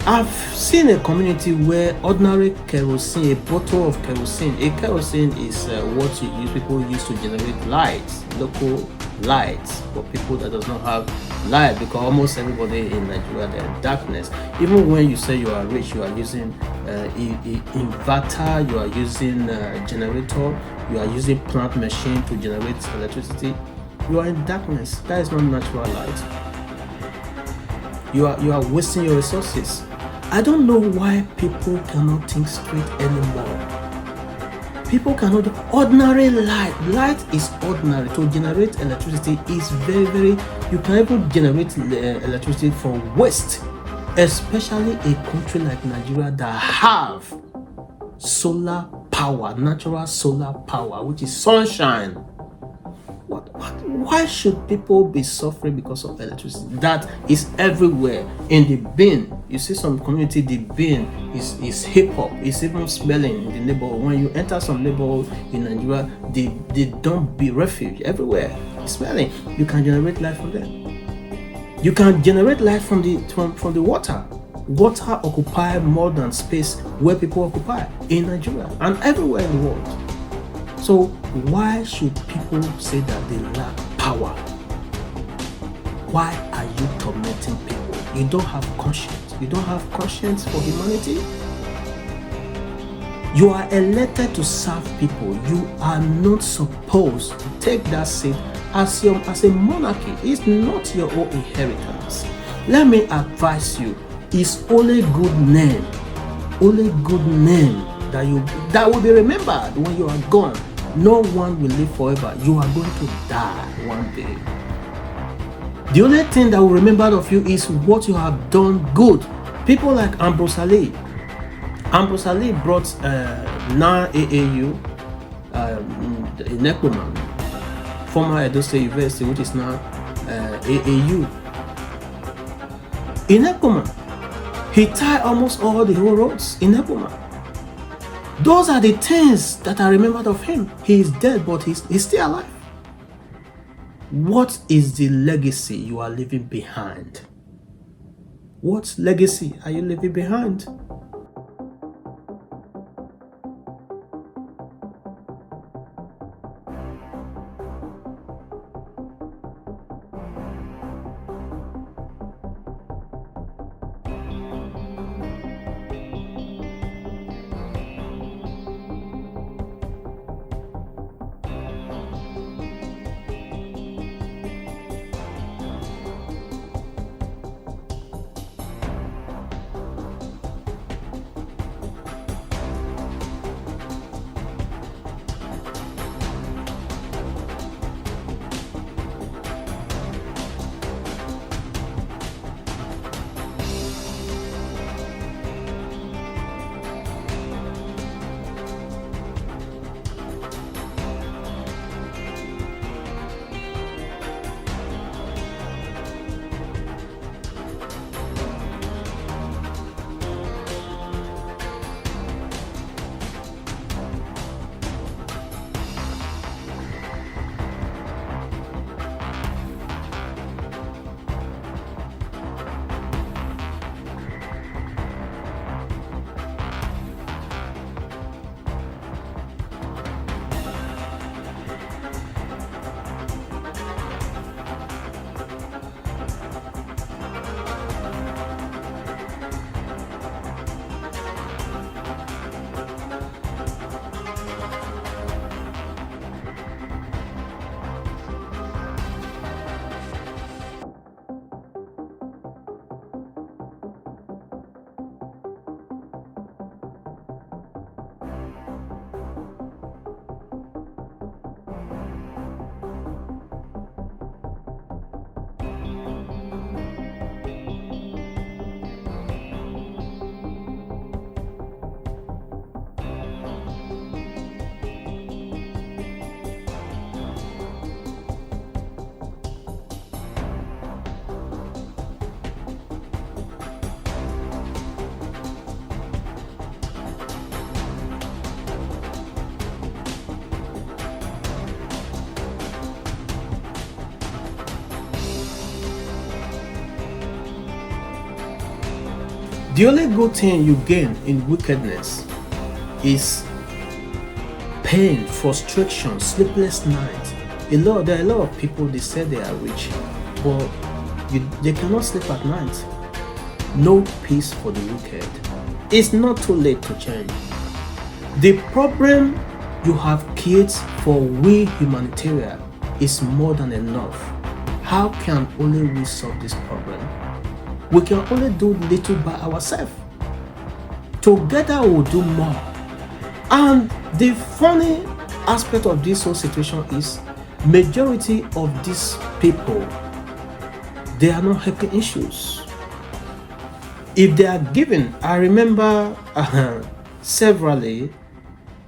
Speaker 1: I've seen a community where ordinary kerosene, a bottle of kerosene, is what people use to generate lights, local lights for people that does not have light, because almost everybody in Nigeria they're in darkness. Even when you say you are rich, you are using inverter, you are using generator, you are using plant machine to generate electricity. You are in darkness. That is not natural light. You are wasting your resources. I don't know why people cannot think straight anymore. People cannot do ordinary light. Light is ordinary. To generate electricity is very, very. You can even generate electricity from waste, especially a country like Nigeria that have solar power, natural solar power, which is sunshine. Why should people be suffering because of electricity? That is everywhere. In the bin, you see some community, the bin is hip hop. It's even smelling in the neighborhood. When you enter some neighborhood in Nigeria, they don't be refuge everywhere. It's smelling. You can generate light from there. You can generate light from the water. Water occupy more than space where people occupy in Nigeria and everywhere in the world. So why should people say that they lack power? Why are you tormenting people? You don't have conscience. You don't have conscience for humanity. You are elected to serve people. You are not supposed to take that seat as a monarchy. It's not your own inheritance. let me advise you, it's only good name that will be remembered when you are gone. No one will live forever. You are going to die one day. The only thing that will remember of you is what you have done good. People like Ambrose Ali brought non-AAU in Ekpoman, former Edo State University, which is now AAU. In Ekpoman, he tied almost all the whole roads in Ekpoman. Those are the things that are remembered of him. He is dead, but he's still alive. What is the legacy you are leaving behind? What legacy are you leaving behind? The only good thing you gain in wickedness is pain, frustration, sleepless nights. There are a lot of people, they say they are rich, but they cannot sleep at night. No peace for the wicked. It's not too late to change. The problem you have kids for we humanitarian is more than enough. How can only we solve this problem? We can only do little by ourselves. Together we'll do more. And the funny aspect of this whole situation is majority of these people, they are not having issues. If they are given, I remember severally,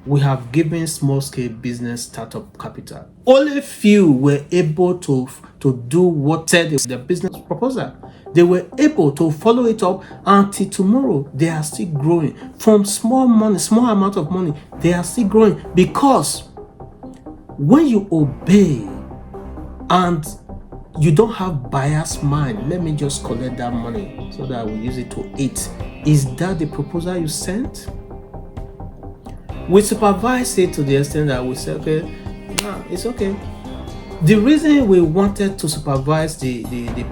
Speaker 1: we have given small-scale business startup capital. Only few were able to do what said the business proposal. They were able to follow it up until tomorrow. They are still growing from small amount of money. They are still growing because when you obey and you don't have biased mind, let me just collect that money so that I will use it to eat. Is that the proposal you sent? We supervise it to the extent that we say, okay, no, it's okay. The reason we wanted to supervise the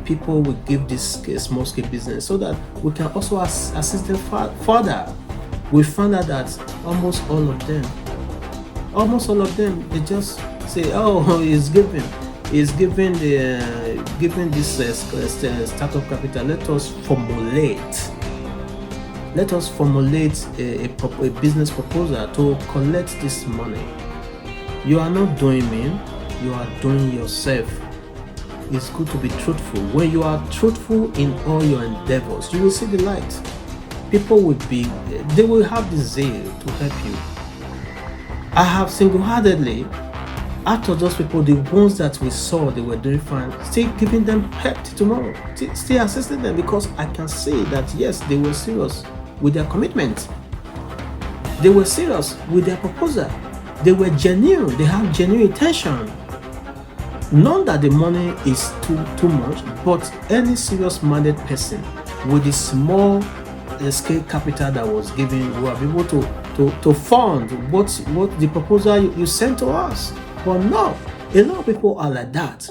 Speaker 1: people we give this small scale business so that we can also assist them further. We found out that almost all of them, they just say, oh, he's giving the given this startup capital, let us formulate a business proposal to collect this money. You are not doing me, you are doing yourself. It's good to be truthful. When you are truthful in all your endeavors, you will see the light. People they will have the zeal to help you. I have single-handedly, out of those people, the ones that we saw they were doing fine, still giving them help tomorrow, still assisting them, because I can see that yes, they were serious with their commitment. They were serious with their proposal. They were genuine. They have genuine intention. Not that the money is too much, but any serious-minded person with the small scale capital that was given will be able to fund what the proposal you sent to us. But no, a lot of people are like that.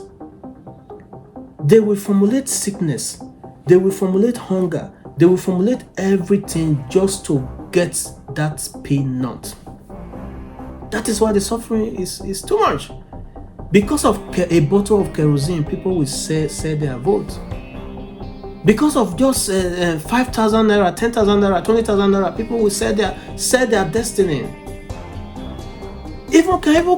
Speaker 1: They will formulate sickness, they will formulate hunger, they will formulate everything just to get that peanut. That is why the suffering is too much. Because of a bottle of kerosene, people will sell their vote. Because of just 5,000 naira, 10,000 naira, 20,000 naira, people will sell their destiny. Even kill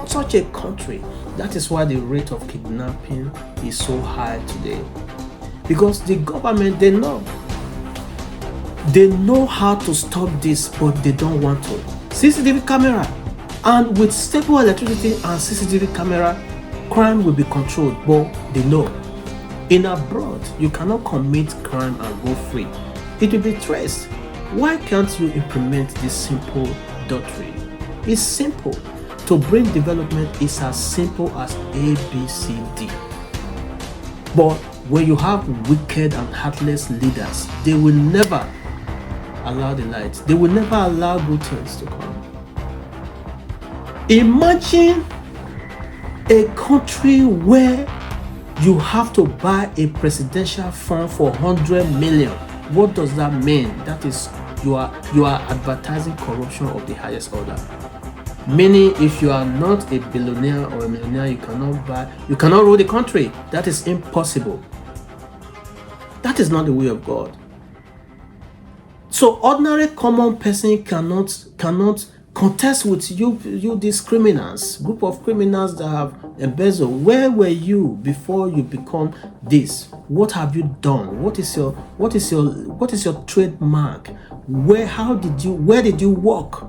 Speaker 1: such a country. That is why the rate of kidnapping is so high today. Because the government, they know how to stop this, but they don't want to. CCTV camera, and with stable electricity and CCTV camera, crime will be controlled, but they know. In abroad, you cannot commit crime and go free. It will be traced. Why can't you implement this simple doctrine? It's simple. To bring development is as simple as A, B, C, D. But when you have wicked and heartless leaders, they will never allow the light. They will never allow good things to come. Imagine a country where you have to buy a presidential fund for 100 million. What does that mean? That is, you are advertising corruption of the highest order. Meaning, if you are not a billionaire or a millionaire, you cannot rule the country. That is impossible. That is not the way of God. So ordinary common person cannot contest with you these criminals, group of criminals that have embezzled. Where were you before you become this? What have you done? What is your trademark? Where did you work?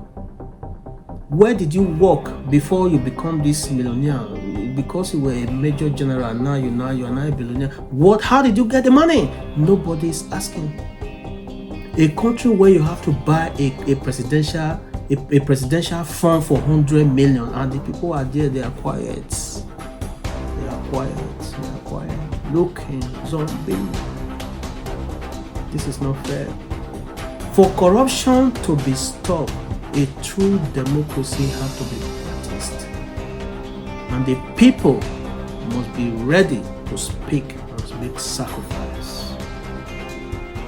Speaker 1: Where did you work before you become this millionaire? Because you were a major general, now you are now a billionaire. How did you get the money? Nobody is asking. A country where you have to buy a presidential fund for 100 million, and the people are there, they are quiet. They are quiet. Looking, zombie. This is not fair. For corruption to be stopped, a true democracy has to be practiced. And the people must be ready to speak and make sacrifice.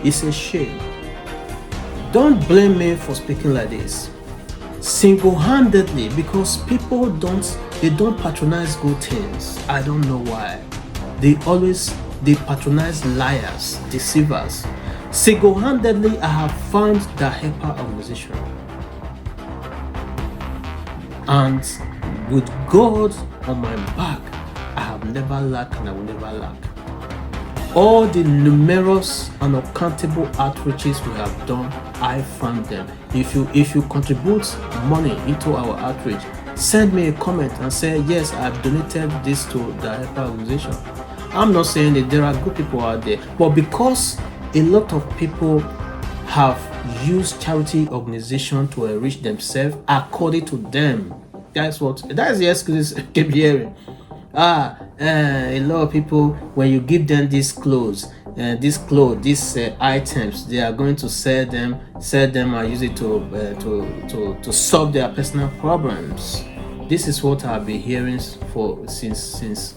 Speaker 1: It's a shame. Don't blame me for speaking like this. Single-handedly, because people don't patronize good things. I don't know why. They patronize liars, deceivers. Single-handedly, I have found the HEPA organization. And with God on my back, I have never lacked and I will never lack. All the numerous and uncountable outreaches we have done, I found them. If you contribute money into our outreach, send me a comment and say, yes, I've donated this to the HEPA organization. I'm not saying that there are good people out there, but because a lot of people have used charity organization to enrich themselves according to them. That's the excuse I keep hearing. A lot of people, when you give them these clothes, these items, they are going to sell them and use it to solve their personal problems. This is what I've been hearing since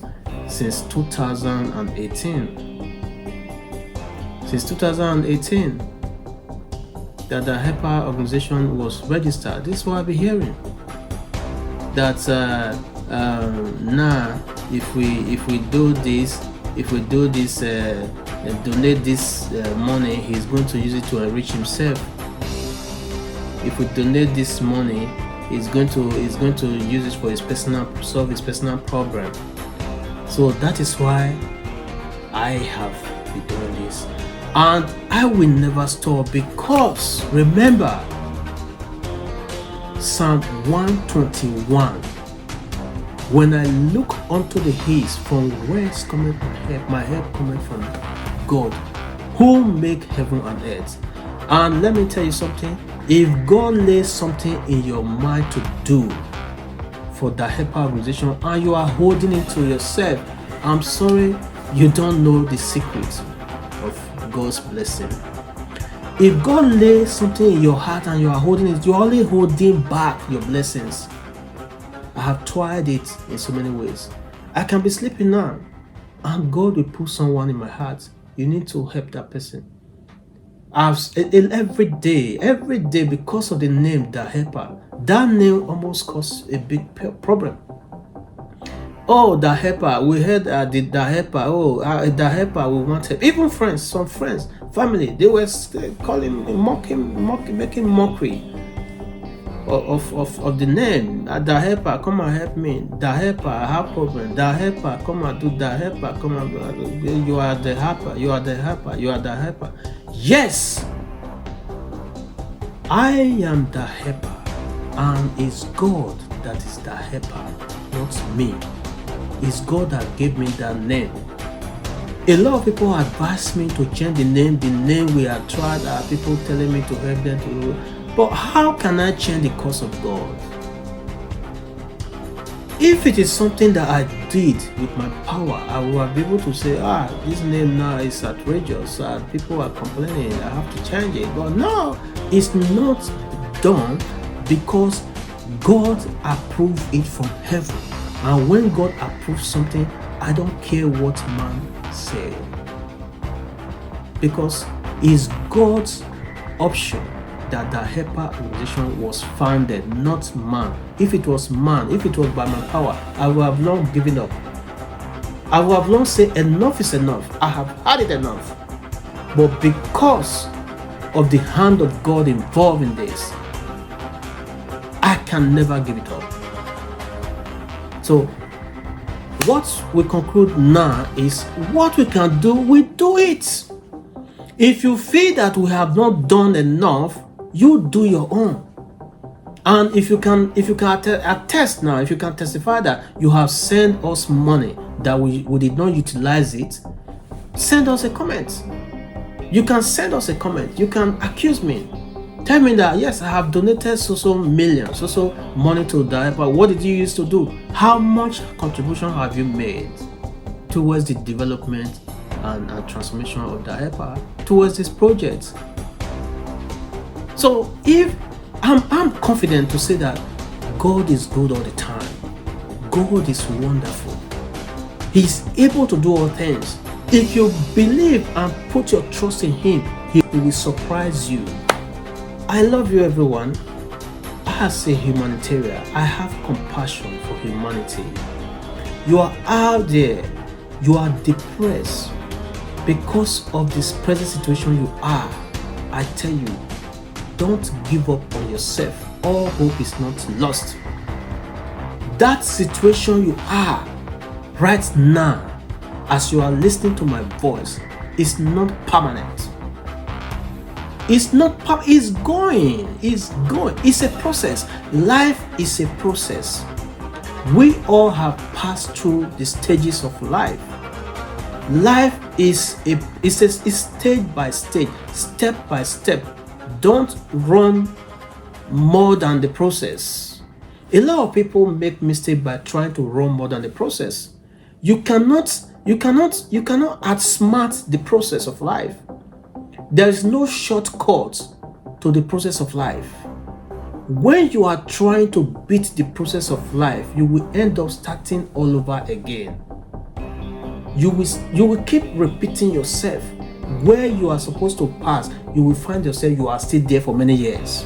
Speaker 1: 2018. Since 2018, that the HEPA organization was registered. This is what I've been hearing. That now if we do this, donate this money, he's going to use it to enrich himself. If we donate this money, he's going to use it for solve his personal problem. So that is why I have been doing this, and I will never stop, because remember Psalm 121, when I look unto the hills, from whence cometh my help cometh from God, who make heaven and earth. And let me tell you something, if God lays something in your mind to do for the helper organization and you are holding it to yourself, I'm sorry, you don't know the secret of God's blessing. If God lays something in your heart and you are holding it, you're only holding back your blessings. I have tried it in so many ways. I can be sleeping now and God will put someone in my heart. You need to help that person. Every day, because of the name, the helper, that name almost caused a big problem. Oh, the helper, we heard the helper. Oh, the helper, we want help. Even friends, some friends, family, they were calling, mocking, making mockery of the name. The helper, come and help me. The helper, I have problem. The helper, come and do. The helper, come and. You are the helper. You are the helper. You are the helper. Yes, I am the helper, and it's God that is the helper, not me. It's God that gave me that name. A lot of people advise me to change the name we have tried. People telling me to help them to do. But how can I change the cause of God? If it is something that I did with my power, I will be able to say, this name now is outrageous. People are complaining, I have to change it. But no, it's not done, because God approved it from heaven. And when God approves something, I don't care what man says, because it's God's option that the helper organization was founded, not man. If it was man, if it was by my power, I would have long given up. I would have long said enough is enough. I have had it enough. But because of the hand of God involved in this, I can never give it up. So what we conclude now is, what we can do, we do it. If you feel that we have not done enough, you do your own. And if you can attest now, if you can testify that you have sent us money that we did not utilize it, send us a comment. You can send us a comment. You can accuse me. Tell me that, yes, I have donated so millions, so money to the helper. What did you use to do? How much contribution have you made towards the development and transformation of the helper, towards this project? So if I'm confident to say that God is good all the time. God is wonderful. He's able to do all things. If you believe and put your trust in Him, He will surprise you. I love you, everyone. As a humanitarian, I have compassion for humanity. You are out there, you are depressed because of this present situation you are. I tell you, don't give up on yourself. All hope is not lost. That situation you are right now, as you are listening to my voice, is not permanent. It's not it's going. It's a process. Life is a process. We all have passed through the stages of life. Life is stage by stage, step by step. Don't run more than the process. A lot of people make mistake by trying to run more than the process. You cannot outsmart the process of life. There is no shortcut to the process of life. When you are trying to beat the process of life, you will end up starting all over again. You will keep repeating yourself. Where you are supposed to pass, you will find yourself you are still there for many years.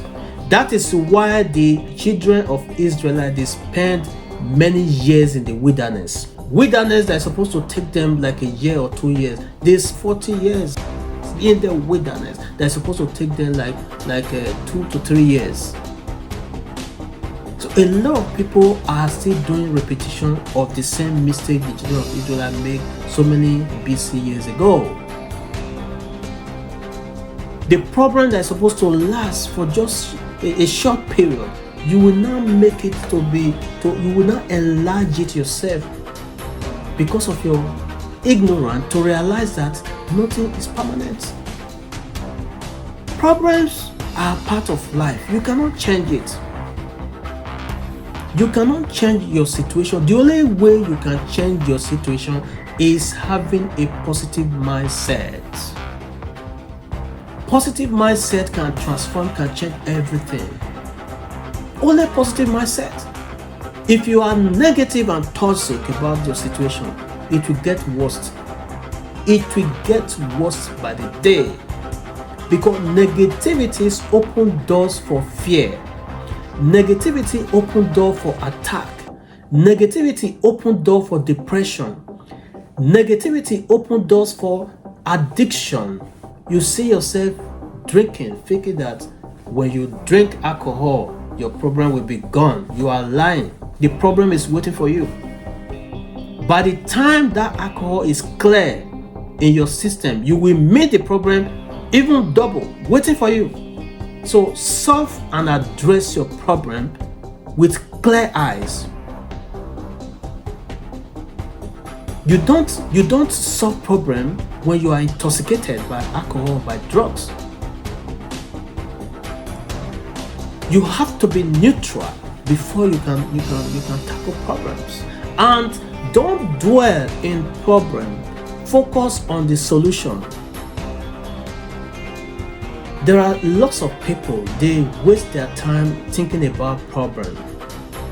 Speaker 1: That is why the children of Israel, they spent many years in the wilderness. Wilderness that is supposed to take them like a year or 2 years. There's 40 years in the wilderness that is supposed to take them like 2 to 3 years. So a lot of people are still doing repetition of the same mistake the children of Israel made so many BC years ago. The problem that is supposed to last for just a short period, you will now make it you will now enlarge it yourself because of your ignorance to realize that nothing is permanent. Problems are part of life. You cannot change it. You cannot change your situation. The only way you can change your situation is having a positive mindset. Positive mindset can transform, can change everything. Only positive mindset. If you are negative and toxic about your situation, it will get worse. It will get worse by the day. Because negativities open doors for fear. Negativity open door for attack. Negativity open door for depression. Negativity open doors for addiction. You see yourself drinking, thinking that when you drink alcohol, your problem will be gone. You are lying. The problem is waiting for you. By the time that alcohol is clear in your system, you will meet the problem even double, waiting for you. So solve and address your problem with clear eyes. You don't solve problem when you are intoxicated by alcohol, by drugs. You have to be neutral before you can tackle problems. And don't dwell in problem. Focus on the solution. There are lots of people, they waste their time thinking about problem.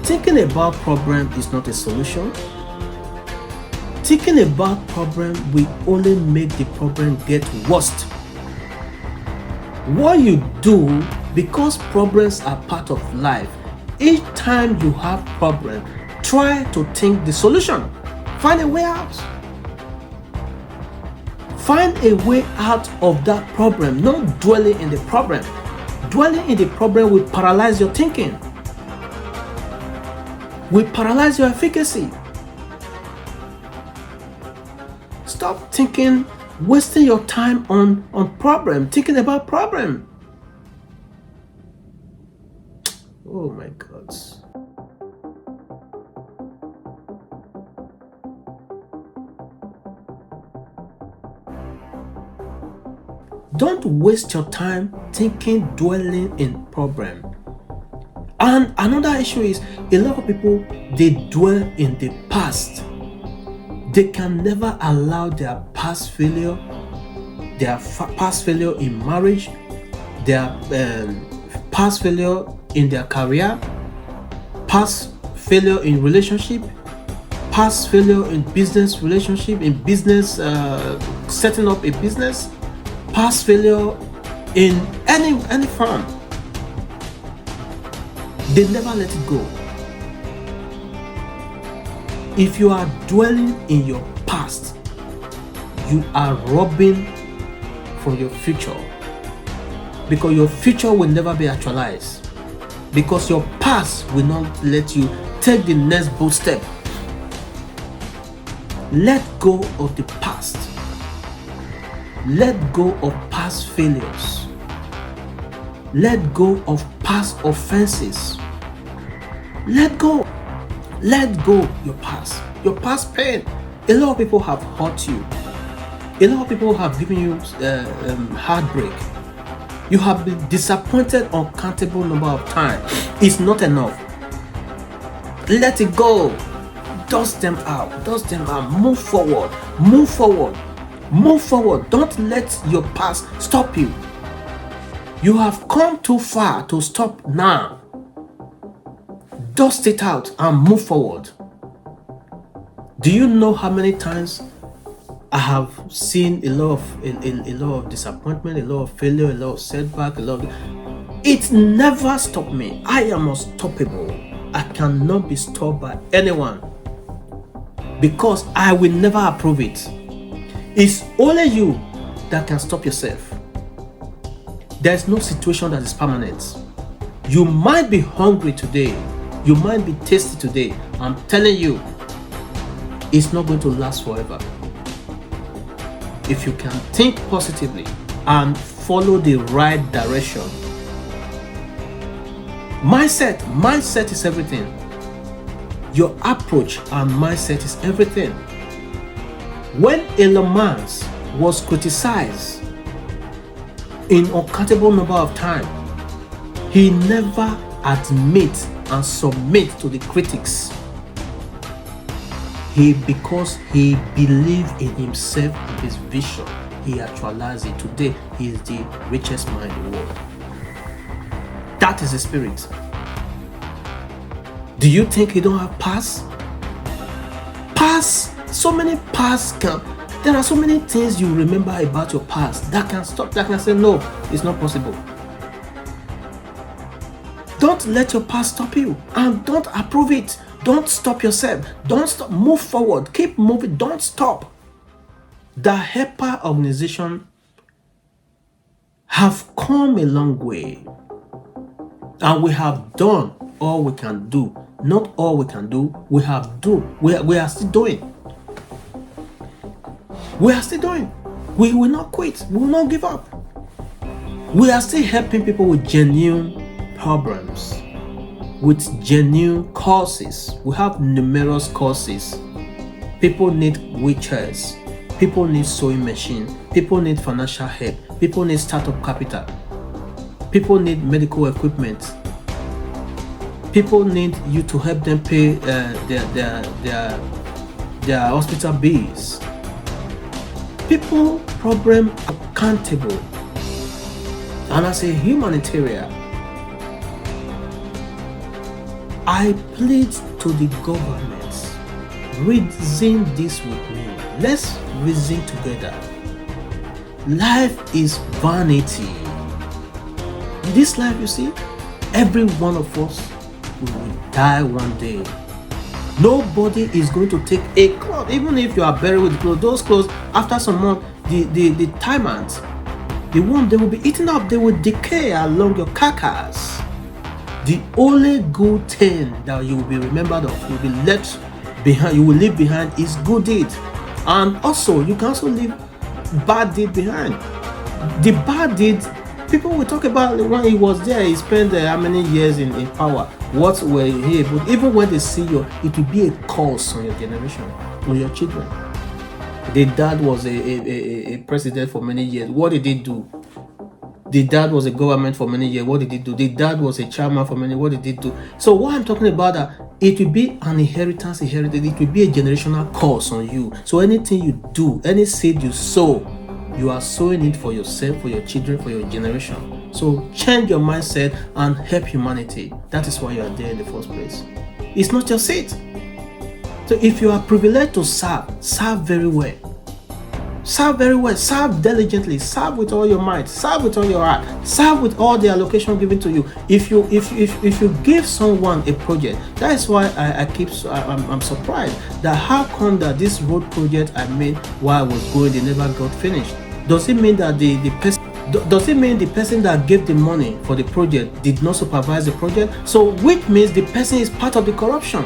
Speaker 1: Thinking about problem is not a solution. Thinking about problem will only make the problem get worse. What you do, because problems are part of life, each time you have problem, try to think the solution. Find a way out. Find a way out of that problem, not dwelling in the problem. Dwelling in the problem will paralyze your thinking, will paralyze your efficacy. Stop thinking, wasting your time on problem, thinking about problem. Oh my God. Don't waste your time thinking, dwelling in problem. And another issue is a lot of people, they dwell in the past. They can never allow their past failure, past failure in marriage, their past failure in their career, past failure in relationship, past failure in business relationship, in business, setting up a business, past failure in any firm. They never let it go. If you are dwelling in your past, you are robbing from your future, because your future will never be actualized, because your past will not let you take the next bold step. Let go of the past. Let go of past failures. Let go of past offenses. Let go your past pain. A lot of people have hurt you. A lot of people have given you heartbreak. You have been disappointed uncountable number of times. It's not enough. Let it go. Dust them out. Move forward. Don't let your past stop you. You have come too far to stop now. Dust it out and move forward. Do you know how many times I have seen a lot of disappointment, a lot of failure, a lot of setback, It never stopped me. I am unstoppable. I cannot be stopped by anyone because I will never approve it. It's only you that can stop yourself. There's no situation that is permanent. You might be hungry today, you might be thirsty today. I'm telling you, it's not going to last forever. If you can think positively and follow the right direction. Mindset is everything. Your approach and mindset is everything. When Elon Musk was criticized in uncountable number of times, he never admit and submit to the critics. Because he believed in himself and his vision, he actualized it. Today, he is the richest man in the world. That is the spirit. Do you think he don't have past? Past, so many past there are so many things you remember about your past that can stop, that can say, no, it's not possible. Don't let your past stop you, and don't approve it. Don't stop yourself. Don't stop. Move forward. Keep moving. Don't stop. The HEPA organization have come a long way, and we have done all we can do. Not all we can do. We have done. We are still doing. We are still doing. We will not quit. We will not give up. We are still helping people with genuine problems, with genuine causes. We have numerous causes. People need wheelchairs. People need sewing machine. People need financial help. People need startup capital. People need medical equipment. People need you to help them pay their hospital bills. People problem accountable. And as a humanitarian, I plead to the government, reason this with me. Let's reason together. Life is vanity. This life, you see, every one of us will die one day. Nobody is going to take a cloth, even if you are buried with clothes. Those clothes, after some months, the termites, they will be eaten up. They will decay along your carcass. The only good thing that you will be remembered of, you will be left behind, you will leave behind is good deed. And also, you can also leave bad deed behind. The bad deed, people will talk about when he was there, he spent how many years in power. What were he able, even when they see you, it will be a curse on your generation, on your children. The dad was a president for many years. What did he do? The dad was a government for many years. What did he do? The dad was a chairman for many years. What did he do? So what I'm talking about, that it will be an inheritance inherited. It will be a generational curse on you. So anything you do, any seed you sow, you are sowing it for yourself, for your children, for your generation. So change your mindset and help humanity. That is why you are there in the first place. It's not your seed. So if you are privileged to serve very well. Serve very well, serve diligently, serve with all your might, serve with all your heart, serve with all the allocation given to you. If you give someone a project, that is why I'm surprised that how come that this road project I made while I was going, they never got finished. Does it mean that the person that gave the money for the project did not supervise the project? So which means the person is part of the corruption.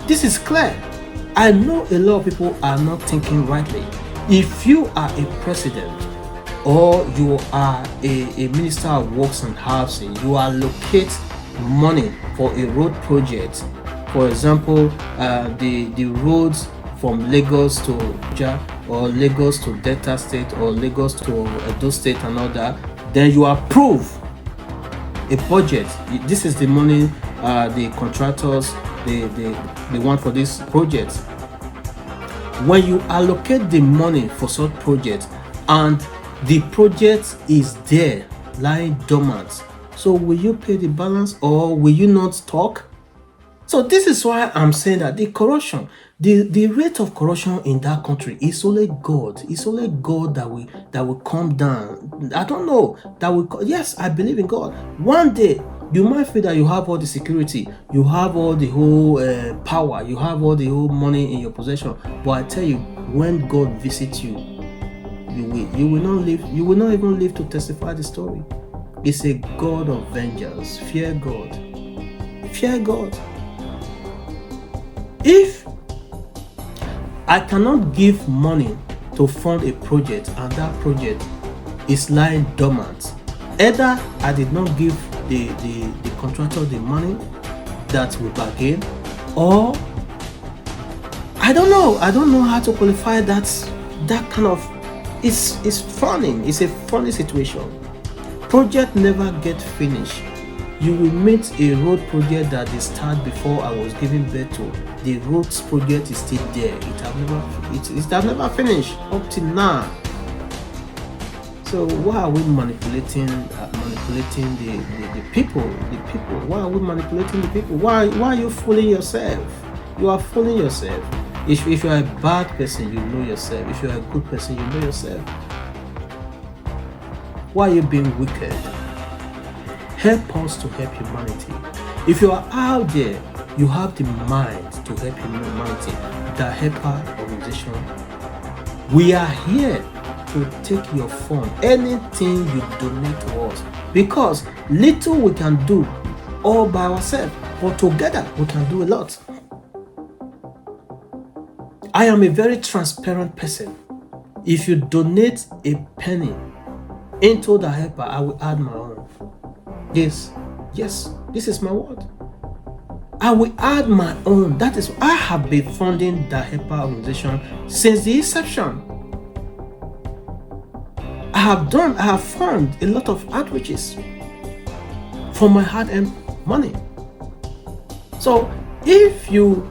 Speaker 1: This is clear. I know a lot of people are not thinking rightly. If you are a president or you are a minister of works and housing, you allocate money for a road project. For example, the roads from Lagos to Abuja, or Lagos to Delta State, or Lagos to Edo State and all that. Then you approve a budget. This is the money the contractors they want for this project. When you allocate the money for such project and the project is there lying dormant, so will you pay the balance or will you not talk? So this is why I'm saying that the corruption, the rate of corruption in that country is only God. It's only God that will come down. I don't know that will. Yes, I believe in God. One day You might feel that you have all the security, you have all the whole power, you have all the whole money in your possession. But I tell you, when God visits you, you will not live. You will not even live to testify the story. It's a God of vengeance. Fear God. Fear God. If I cannot give money to fund a project and that project is lying dormant, either I did not give the contractor the money that we bargained, or I don't know how to qualify that kind of. It's funny. It's a funny situation. Project never get finished. You will meet a road project that they start before I was giving birth to. The roads project is still there. It have never finished up till now. So why are we manipulating the people? Why are we manipulating the people? Why are you fooling yourself? You are fooling yourself. If you are a bad person, you know yourself. If you are a good person, you know yourself. Why are you being wicked? Help us to help humanity. If you are out there, you have the mind to help humanity. The Helper organization, we are here to take your fund. Anything you donate to us, because little we can do all by ourselves, but together we can do a lot. I am a very transparent person. If you donate a penny into the Helper, I will add my own. Yes, this is my word. I will add my own. That is, I have been funding the Helper organization since the inception. I have funded a lot of outreaches for my hard-earned money. So if you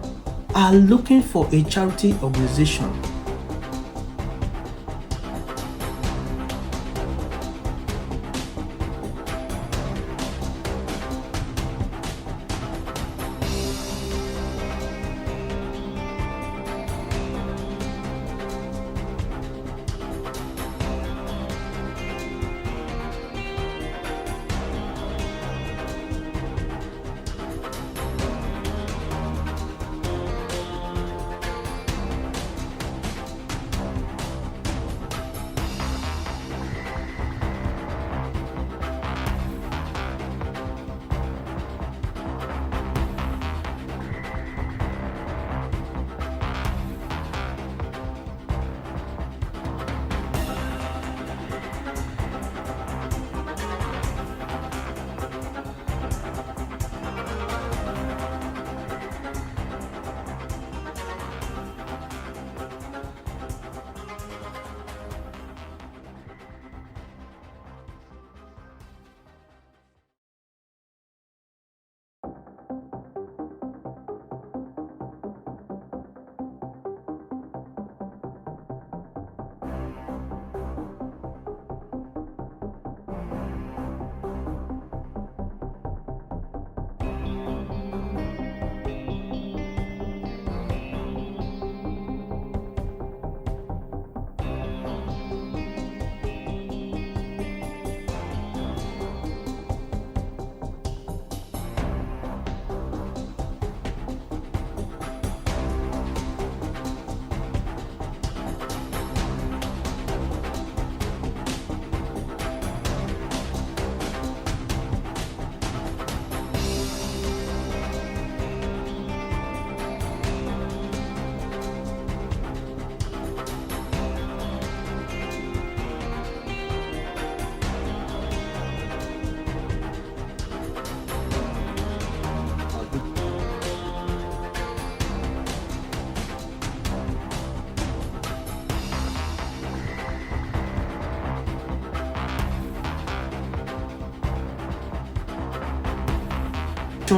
Speaker 1: are looking for a charity organization,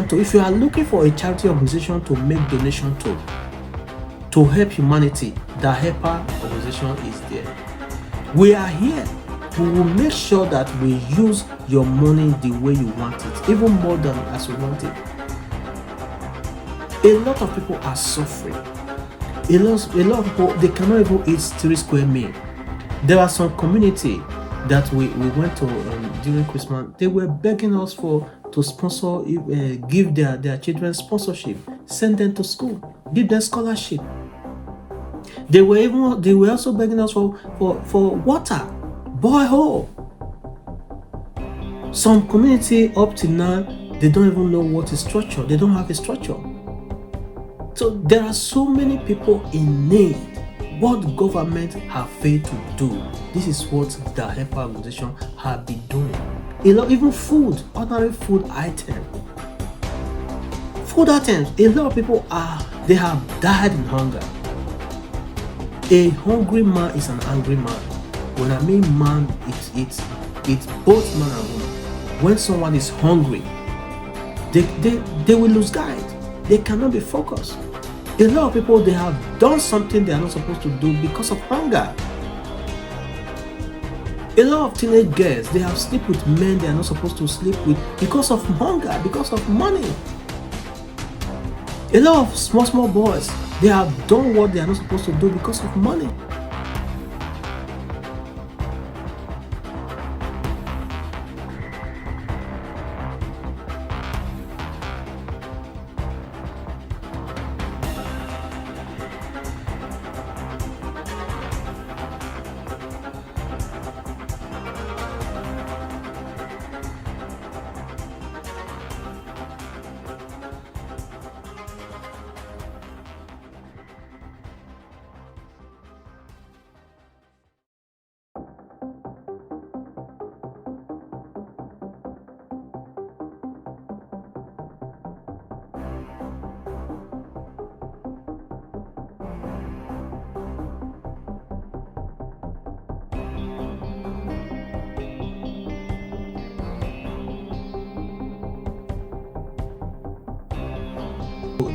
Speaker 1: if you are looking for a charity organization to make donation to help humanity, the Helper organization is there. We are here. We will make sure that we use your money the way you want it, even more than as you want it. A lot of people are suffering. A lot of people, they cannot even eat 3 square meals. There are some community that we went to during Christmas, they were begging us to sponsor, give their children sponsorship, send them to school, give them scholarship. They were also begging us for water, borehole. Some community up till now, they don't even know what is structure. They don't have a structure. So there are so many people in need. What government have failed to do, this is what the helper organization have been doing. Even food, ordinary food items. Food items, a lot of people they have died in hunger. A hungry man is an angry man. When I mean man, it's both man and woman. When someone is hungry, they will lose guide. They cannot be focused. A lot of people, they have done something they are not supposed to do because of hunger. A lot of teenage girls, they have slept with men they are not supposed to sleep with because of hunger, because of money. A lot of small boys, they have done what they are not supposed to do because of money.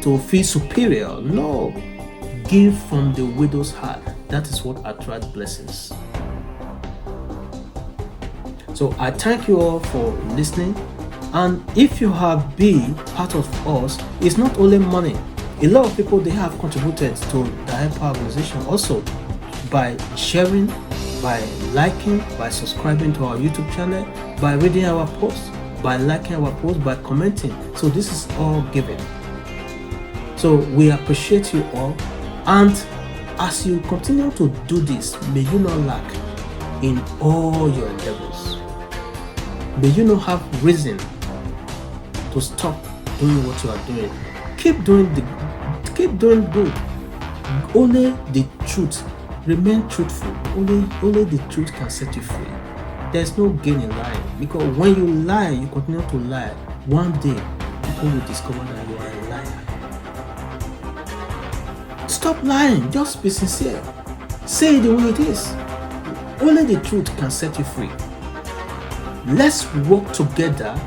Speaker 1: To feel superior. No. Give from the widow's heart. That is what attracts blessings. So I thank you all for listening. And if you have been part of us, it's not only money. A lot of people, they have contributed to the helper organization also by sharing, by liking, by subscribing to our YouTube channel, by reading our posts, by liking our posts, by commenting. So this is all given. So we appreciate you all, and as you continue to do this, may you not lack in all your endeavors. May you not have reason to stop doing what you are doing. Keep doing good. Only the truth. Remain truthful. Only the truth can set you free. There's no gain in lying, because when you lie, you continue to lie. One day, people will discover that you are a liar. Stop lying. Just be sincere. Say it the way it is. Only the truth can set you free. Let's work together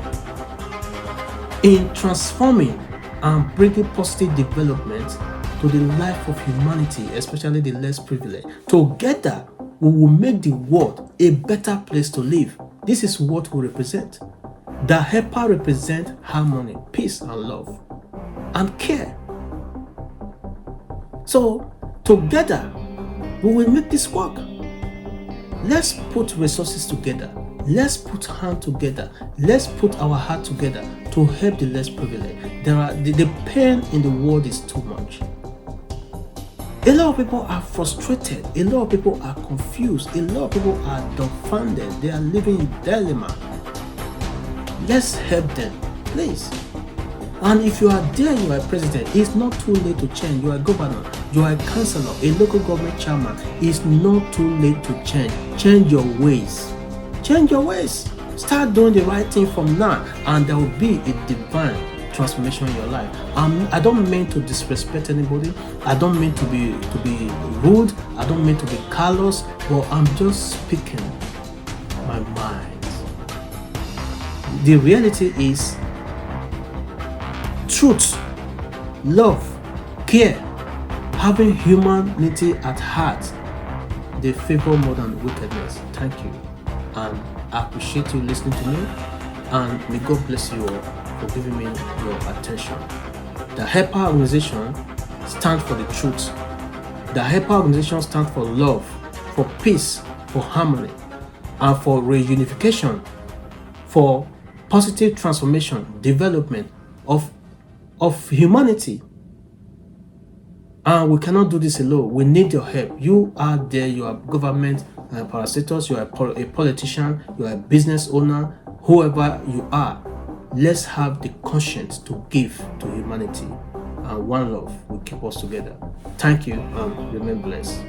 Speaker 1: in transforming and bringing positive development to the life of humanity, especially the less privileged. Together, we will make the world a better place to live. This is what we represent. The helper represents harmony, peace, and love, and care. So, together, we will make this work. Let's put resources together. Let's put hands together. Let's put our heart together to help the less privileged. The pain in the world is too much. A lot of people are frustrated. A lot of people are confused. A lot of people are dumbfounded. They are living in dilemma. Let's help them, please. And if you are there, you are president, it's not too late to change. You are a governor, you are a councillor, a local government chairman. It's not too late to change. Change your ways. Change your ways. Start doing the right thing from now, and there will be a divine transformation in your life. I don't mean to disrespect anybody. I don't mean to be rude. I don't mean to be callous. But I'm just speaking my mind. The reality is truth, love, care, having humanity at heart, they favor more than wickedness. Thank you, and I appreciate you listening to me, and may God bless you all for giving me your attention. The helper organization stands for the truth. The helper organization stands for love, for peace, for harmony. and for reunification, for positive transformation, development of humanity. And we cannot do this alone. We need your help. You are there, you are government parastators, you are a politician, you are a business owner, whoever you are. Let's have the conscience to give to humanity, and one love will keep us together. Thank you, and remain blessed.